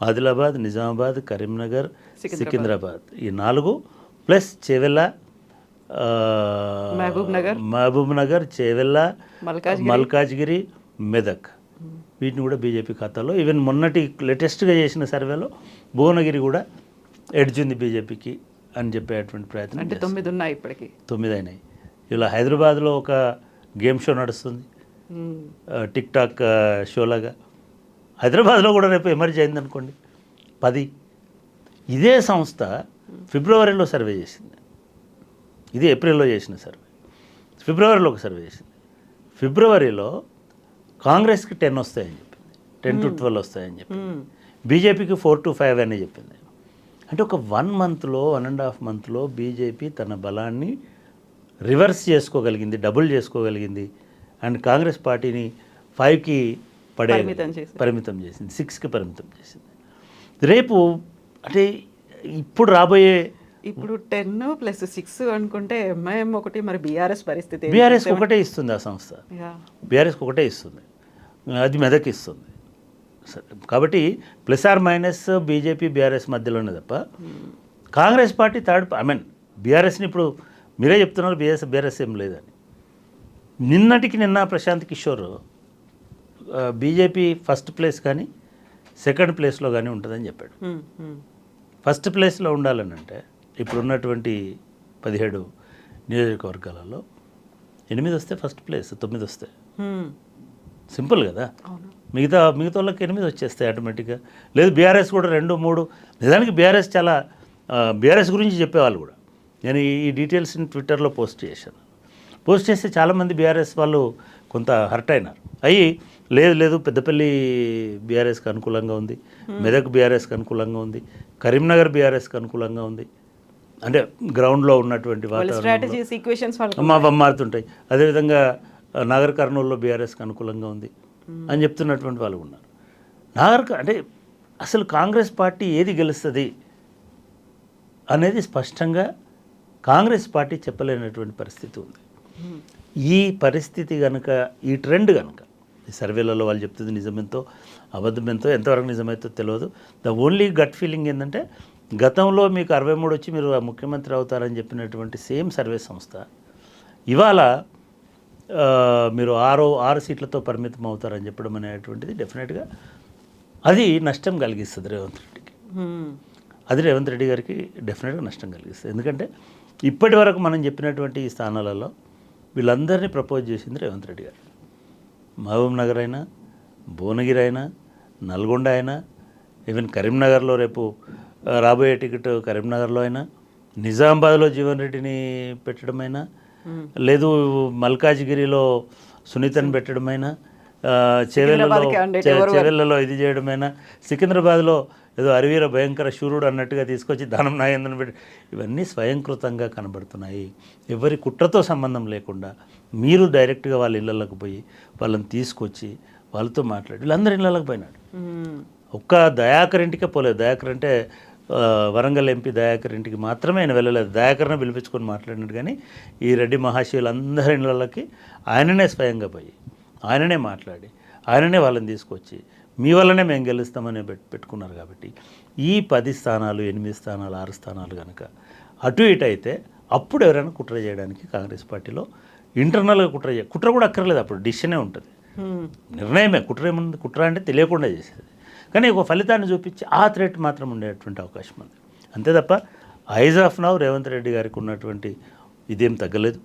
ఆదిలాబాద్, నిజామాబాద్, కరీంనగర్, సికింద్రాబాద్, ఈ 4 ప్లస్ చేవెళ్ళ, మహబూబ్ నగర్, చేవెళ్ళ, మల్కాజ్గిరి, మెదక్, వీటిని కూడా బీజేపీ ఖాతాలో. ఈవెన్ మొన్నటి లేటెస్ట్గా చేసిన సర్వేలో భువనగిరి కూడా ఎడ్జ్ ఉంది బీజేపీకి అని చెప్పేటువంటి ప్రయత్నం. అంటే 9 ఉన్నాయి, ఇప్పటికి 9 అయినాయి. ఇలా హైదరాబాద్లో ఒక గేమ్ షో నడుస్తుంది, టిక్ టాక్ షోలాగా. హైదరాబాద్లో కూడా రేపు ఎమర్జ్ అయిందనుకోండి 10. ఇదే సంస్థ ఫిబ్రవరిలో సర్వే చేసింది, ఇది ఏప్రిల్లో చేసిన సర్వే, ఫిబ్రవరిలో ఒక సర్వే చేసింది. ఫిబ్రవరిలో కాంగ్రెస్కి 10 వస్తాయని చెప్పింది, 10 to 12 వస్తాయని చెప్పింది, బీజేపీకి 4 to 5 అని చెప్పింది. అంటే ఒక 1 మంత్లో 1.5 మంత్లో బీజేపీ తన బలాన్ని రివర్స్ చేసుకోగలిగింది, డబుల్ చేసుకోగలిగింది. అండ్ కాంగ్రెస్ పార్టీని 5కి పరిమితం చేసింది, 6కి పరిమితం చేసింది. రేపు అంటే ఇప్పుడు రాబోయే ఇప్పుడు 10 + 6 అనుకుంటే ఎంఐఎం ఒకటి, మరి బీఆర్ఎస్ పరిస్థితి ఏంటి? బీఆర్ఎస్ ఒకటే ఇస్తుంది ఆ సంస్థ, Yeah. బీఆర్ఎస్కి ఒకటే ఇస్తుంది, అది మెదక్ ఇస్తుంది. కాబట్టి ± బీజేపీ బీఆర్ఎస్ మధ్యలోనే తప్ప కాంగ్రెస్ పార్టీ థర్డ్, బీఆర్ఎస్ని ఇప్పుడు మీరే చెప్తున్నారు బీఆర్ఎస్ ఏం లేదని. నిన్న ప్రశాంత్ కిషోర్ బీజేపీ ఫస్ట్ ప్లేస్ కానీ సెకండ్ ప్లేస్లో కానీ ఉంటుందని చెప్పాడు. ఫస్ట్ ప్లేస్లో ఉండాలని అంటే ఇప్పుడున్నటువంటి 17 నియోజకవర్గాలలో 8 వస్తే ఫస్ట్ ప్లేస్, 9 వస్తే సింపుల్ కదా. మిగతా వాళ్ళకి 8 వచ్చేస్తాయి ఆటోమేటిక్గా. లేదు బీఆర్ఎస్ కూడా 2, 3, నిజానికి బీఆర్ఎస్ చాలా బీఆర్ఎస్ గురించి చెప్పేవాళ్ళు కూడా. నేను ఈ డీటెయిల్స్ని ట్విట్టర్లో పోస్ట్ చేస్తే చాలామంది బీఆర్ఎస్ వాళ్ళు కొంత హర్ట్ అయినారు. లేదు పెద్దపల్లి బీఆర్ఎస్కి అనుకూలంగా ఉంది, మెదక్ బీఆర్ఎస్కి అనుకూలంగా ఉంది, కరీంనగర్ బీఆర్ఎస్కి అనుకూలంగా ఉంది. అంటే గ్రౌండ్లో ఉన్నటువంటి వాతావరణం మారుతుంటాయి. అదేవిధంగా నాగర్ కర్నూలులో బీఆర్ఎస్కి అనుకూలంగా ఉంది అని చెప్తున్నటువంటి వాళ్ళు ఉన్నారు. అంటే అసలు కాంగ్రెస్ పార్టీ ఏది గెలుస్తుంది అనేది స్పష్టంగా కాంగ్రెస్ పార్టీ చెప్పలేనటువంటి పరిస్థితి ఉంది. ఈ పరిస్థితి కనుక, ఈ ట్రెండ్ కనుక, ఈ సర్వేలలో వాళ్ళు చెప్తుంది నిజమెంతో అబద్ధమెంతో ఎంతవరకు నిజమైతే తెలియదు. ద ఓన్లీ గట్ ఫీలింగ్ ఏంటంటే గతంలో మీకు 63 వచ్చి మీరు ముఖ్యమంత్రి అవుతారని చెప్పినటువంటి సేమ్ సర్వే సంస్థ ఇవాళ మీరు 6 సీట్లతో పరిమితం అవుతారని చెప్పడం అనేటువంటిది డెఫినెట్గా అది నష్టం కలిగిస్తుంది రేవంత్ రెడ్డికి. అది రేవంత్ రెడ్డి గారికి డెఫినెట్గా నష్టం కలిగిస్తుంది. ఎందుకంటే ఇప్పటి వరకు మనం చెప్పినటువంటి ఈ స్థానాలలో వీళ్ళందరినీ ప్రపోజ్ చేసింది రేవంత్ రెడ్డి గారు. మహబూబ్ నగర్ అయినా, భువనగిరి అయినా, నల్గొండ అయినా, ఈవెన్ కరీంనగర్లో రేపు రాబోయే టికెట్ కరీంనగర్లో అయినా, నిజామాబాద్లో జీవన్ రెడ్డిని పెట్టడమైనా, లేదు మల్కాజ్గిరిలో సునీతని పెట్టడమైనా, చేవెళ్ళలో ఇది చేయడమైనా, సికింద్రాబాద్లో ఏదో అరివీర భయంకర శూరుడు అన్నట్టుగా తీసుకొచ్చి దానం నాయందని పెట్టి, ఇవన్నీ స్వయంకృతంగా కనబడుతున్నాయి. ఎవరి కుట్రతో సంబంధం లేకుండా మీరు డైరెక్ట్గా వాళ్ళ ఇళ్ళకి పోయి వాళ్ళని తీసుకొచ్చి వాళ్ళతో మాట్లాడి వీళ్ళందరి ఇళ్ళకి పోయినాడు. ఒక్క దయాకర్ ఇంటికే పోలేదు. దయాకర్ అంటే వరంగల్ ఎంపీ దయాకర్ ఇంటికి మాత్రమే ఆయన వెళ్ళలేదు. దయాకర్ని పిలిపించుకొని మాట్లాడినాడు. కానీ ఈ రెడ్డి మహాశివులందరి ఇళ్ళకి ఆయననే స్వయంగా పోయి ఆయననే మాట్లాడి ఆయననే వాళ్ళని తీసుకొచ్చి మీ వల్లనే మేము గెలుస్తామని పెట్టుకున్నారు. కాబట్టి ఈ 10 స్థానాలు, 8 స్థానాలు, 6 స్థానాలు కనుక అటు ఇటు అయితే అప్పుడు ఎవరైనా కుట్ర చేయడానికి కాంగ్రెస్ పార్టీలో ఇంటర్నల్గా కుట్ర కూడా అక్కర్లేదు. అప్పుడు డిసిషనే ఉంటుంది, నిర్ణయమే. కుట్ర అంటే తెలియకుండా చేసేది. కానీ ఒక ఫలితాన్ని చూపించి ఆ థ్రెట్ మాత్రం ఉండేటువంటి అవకాశం ఉంది. అంతే తప్ప as of now Revanth Reddy గారికి ఉన్నటువంటి ఇదేం తగ్గలేదు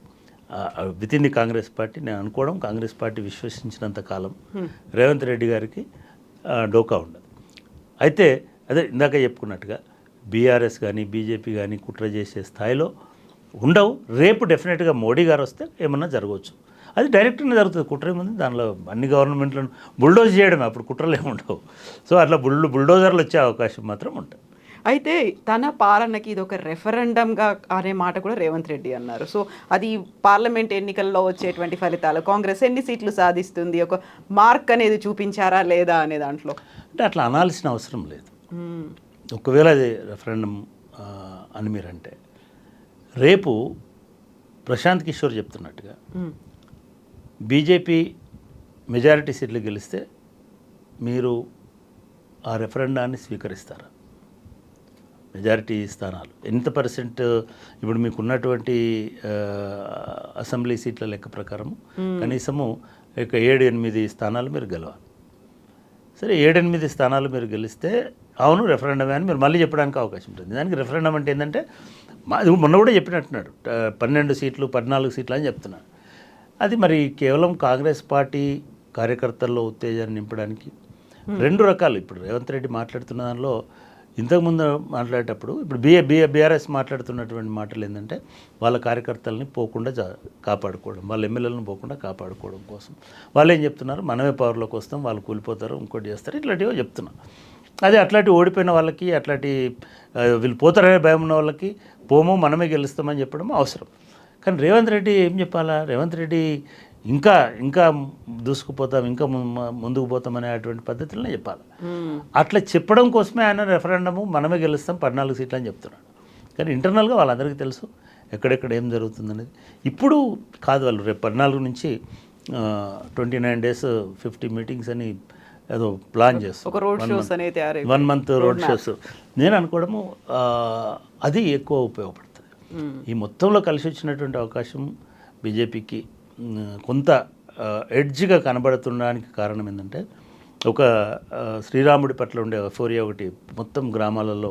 within the Congress party. నేను అనుకోవడం కాంగ్రెస్ పార్టీ విశ్వసించినంత కాలం రేవంత్ రెడ్డి గారికి డోకా ఉండదు. అయితే అదే ఇందాక చెప్పుకున్నట్టుగా బీఆర్ఎస్ కానీ బీజేపీ కానీ కుట్ర చేసే స్థాయిలో ఉండవు. రేపు డెఫినెట్గా మోడీ గారు వస్తే ఏమన్నా జరగవచ్చు. అది డైరెక్ట్గా జరుగుతుంది. కుట్ర ఏముంది దానిలో? అన్ని గవర్నమెంట్లను బుల్డోజ్ చేయడమే, అప్పుడు కుట్రలు ఏమి ఉండవు. సో అట్లా బుల్డోజర్లు వచ్చే అవకాశం మాత్రం ఉంటుంది. అయితే తన పాలనకి ఇది ఒక రెఫరెండంగా అనే మాట కూడా రేవంత్ రెడ్డి అన్నారు. సో అది పార్లమెంట్ ఎన్నికల్లో వచ్చేటువంటి ఫలితాలు, కాంగ్రెస్ ఎన్ని సీట్లు సాధిస్తుంది, ఒక మార్క్ అనేది చూపించారా లేదా అనే దాంట్లో అంటే అట్లా అనాల్సిన అవసరం లేదు. ఒకవేళ అది రెఫరెండం అని మీరంటే రేపు ప్రశాంత్ కిషోర్ చెప్తున్నట్టుగా బీజేపీ మెజారిటీ సీట్లు గెలిస్తే మీరు ఆ రెఫరెండాన్ని స్వీకరిస్తారా? మెజారిటీ స్థానాలు ఎంత పర్సెంట్ ఇప్పుడు మీకు ఉన్నటువంటి అసెంబ్లీ సీట్ల లెక్క ప్రకారం కనీసము 7-8 స్థానాలు మీరు గెలవాలి. సరే 7-8 స్థానాలు మీరు గెలిస్తే అవును రెఫరెండమే అని మీరు మళ్ళీ చెప్పడానికి అవకాశం ఉంటుంది. దానికి రెఫరెండం అంటే ఏంటంటే మొన్న కూడా చెప్పినట్టున్నాడు 12 సీట్లు 14 సీట్లు అని చెప్తున్నాడు. అది మరి కేవలం కాంగ్రెస్ పార్టీ కార్యకర్తల్లో ఉత్తేజాన్ని నింపడానికి 2 రకాలు. ఇప్పుడు రేవంత్ రెడ్డి మాట్లాడుతున్న దానిలో ఇంతకుముందు మాట్లాడేటప్పుడు ఇప్పుడు బీఆర్ఎస్ మాట్లాడుతున్నటువంటి మాటలు ఏంటంటే వాళ్ళ కార్యకర్తలని పోకుండా కాపాడుకోవడం, వాళ్ళ ఎమ్మెల్యేలను పోకుండా కాపాడుకోవడం కోసం వాళ్ళు ఏం చెప్తున్నారు, మనమే పవర్లోకి వస్తాం, వాళ్ళు కూలిపోతారు, ఇంకోటి చేస్తారు, ఇట్లాంటివో చెప్తున్నారు. అదే అట్లాంటి ఓడిపోయిన వాళ్ళకి, అట్లాంటి వీళ్ళు పోతారనే భయం ఉన్న వాళ్ళకి పోము మనమే గెలుస్తామని చెప్పడం అవసరం. కానీ రేవంత్ రెడ్డి ఏం చెప్పాలా? రేవంత్ రెడ్డి ఇంకా దూసుకుపోతాం, ఇంకా ముందుకు పోతాం అనేటువంటి పద్ధతులనే చెప్పాలి. అట్లా చెప్పడం కోసమే ఆయన రెఫరెండము మనమే గెలుస్తాం 14 సీట్లు అని చెప్తున్నాడు. కానీ ఇంటర్నల్గా వాళ్ళందరికీ తెలుసు ఎక్కడెక్కడ ఏం జరుగుతుందనేది. ఇప్పుడు కాదు, వాళ్ళు రేపు 14 నుంచి 29 days 50 మీటింగ్స్ అని ఏదో ప్లాన్ చేస్తారు. ఒక రోడ్ షోస్ అనేది తయారై 1 month రోడ్ షోస్. నేను అనుకోవడము అది ఎక్కువ ఉపయోగపడుతుంది. ఈ మొత్తంలో కలిసి వచ్చినటువంటి అవకాశం బీజేపీకి కొంత ఎడ్జ్గా కనబడుతుండడానికి కారణం ఏంటంటే, ఒక శ్రీరాముడి పట్ల ఉండే ఎఫోరియా ఒకటి మొత్తం గ్రామాలలో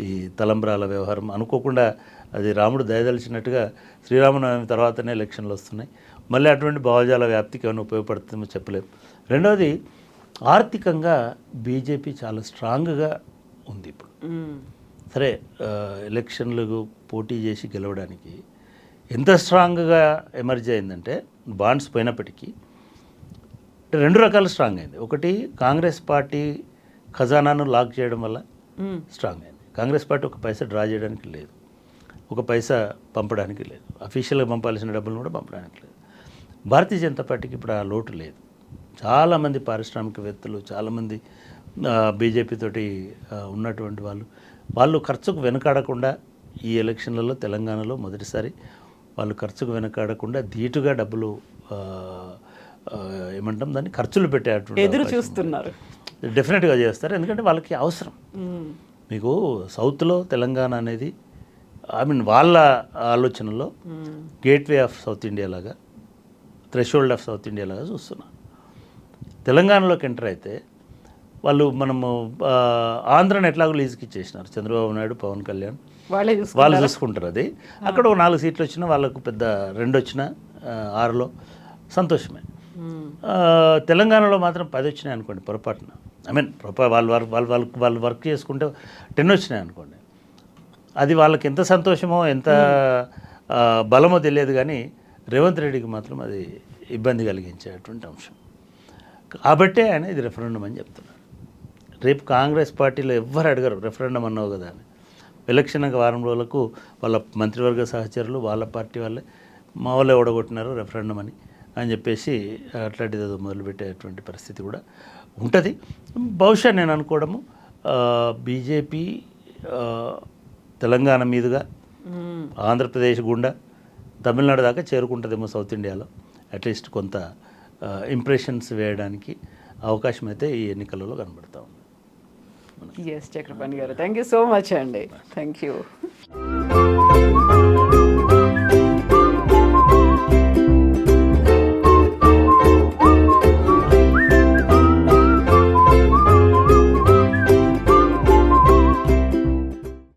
ఈ తలంబ్రాల వ్యవహారం అనుకోకుండా అది రాముడు దయదలిచినట్టుగా శ్రీరామనవమి తర్వాతనే ఎలక్షన్లు వస్తున్నాయి. మళ్ళీ అటువంటి భావజాల వ్యాప్తికి ఏమైనా ఉపయోగపడుతుందో చెప్పలేము. రెండవది, ఆర్థికంగా బీజేపీ చాలా స్ట్రాంగ్గా ఉంది ఇప్పుడు. సరే, ఎలక్షన్లకు పోటీ చేసి గెలవడానికి ఎంత స్ట్రాంగ్గా ఎమర్జ్ అయిందంటే, బాండ్స్ పోయినప్పటికీ 2 రకాల స్ట్రాంగ్ అయింది. ఒకటి, కాంగ్రెస్ పార్టీ ఖజానాను లాక్ చేయడం వల్ల స్ట్రాంగ్ అయింది. కాంగ్రెస్ పార్టీ ఒక పైసా డ్రా చేయడానికి లేదు, ఒక పైసా పంపడానికి లేదు, అఫీషియల్గా పంపాల్సిన డబ్బులు కూడా పంపడానికి లేదు. భారతీయ జనతా పార్టీకి ఇప్పుడు ఆ లోటు లేదు. చాలామంది పారిశ్రామికవేత్తలు, చాలామంది బీజేపీ తోటి ఉన్నటువంటి వాళ్ళు ఖర్చుకు వెనకాడకుండా ఈ ఎలక్షన్లలో తెలంగాణలో మొదటిసారి వాళ్ళు ఖర్చుకు వెనకాడకుండా ధీటుగా డబ్బులు ఏమంటాం దాన్ని ఖర్చులు పెట్టేటువంటి ఎదురు చూస్తున్నారు. డెఫినెట్గా చేస్తారు, ఎందుకంటే వాళ్ళకి అవసరం. మీకు సౌత్లో తెలంగాణ అనేది వాళ్ళ ఆలోచనలో గేట్వే ఆఫ్ సౌత్ ఇండియా లాగా, థ్రెషోల్డ్ ఆఫ్ సౌత్ ఇండియా లాగా చూస్తున్నారు. తెలంగాణలోకి ఎంటర్ అయితే మనము ఆంధ్రను ఎట్లాగో లీజుకి ఇచ్చేసినారు. చంద్రబాబు నాయుడు, పవన్ కళ్యాణ్ వాళ్ళు చూసుకుంటారు. అది అక్కడ ఒక 4 సీట్లు వచ్చినా వాళ్ళకు పెద్ద 2 వచ్చినా 6లో సంతోషమే. తెలంగాణలో మాత్రం 10 వచ్చినాయి అనుకోండి పొరపాటున, వాళ్ళు వర్క్ చేసుకుంటే 10 వచ్చినాయి అనుకోండి, అది వాళ్ళకి ఎంత సంతోషమో ఎంత బలమో తెలియదు. కానీ రేవంత్ రెడ్డికి మాత్రం అది ఇబ్బంది కలిగించేటువంటి అంశం. కాబట్టే ఆయన ఇది రెఫరెండం అని చెప్తున్నారు. రేపు కాంగ్రెస్ పార్టీలో ఎవ్వరు అడగరు రెఫరెండం అన్నావు కదా అని. ఎలక్షన్ వారం రోజులకు వాళ్ళ మంత్రివర్గ సహచరులు, వాళ్ళ పార్టీ వాళ్ళే మా వాళ్ళే ఓడగొట్టినారు రెఫరెండం అని చెప్పేసి అట్లాంటిది ఏదో మొదలుపెట్టేటువంటి పరిస్థితి కూడా ఉంటుంది. బహుశా నేను అనుకోవడము బీజేపీ తెలంగాణ మీదుగా ఆంధ్రప్రదేశ్ గుండా తమిళనాడు దాకా చేరుకుంటుందేమో సౌత్ ఇండియాలో. అట్లీస్ట్ కొంత ఇంప్రెషన్స్ వేయడానికి అవకాశం అయితే ఈ ఎన్నికలలో కనబడతా ఉంది. ఎస్ చక్రపాణి గారు, థ్యాంక్ యూ సో మచ్ అండి. Thank you.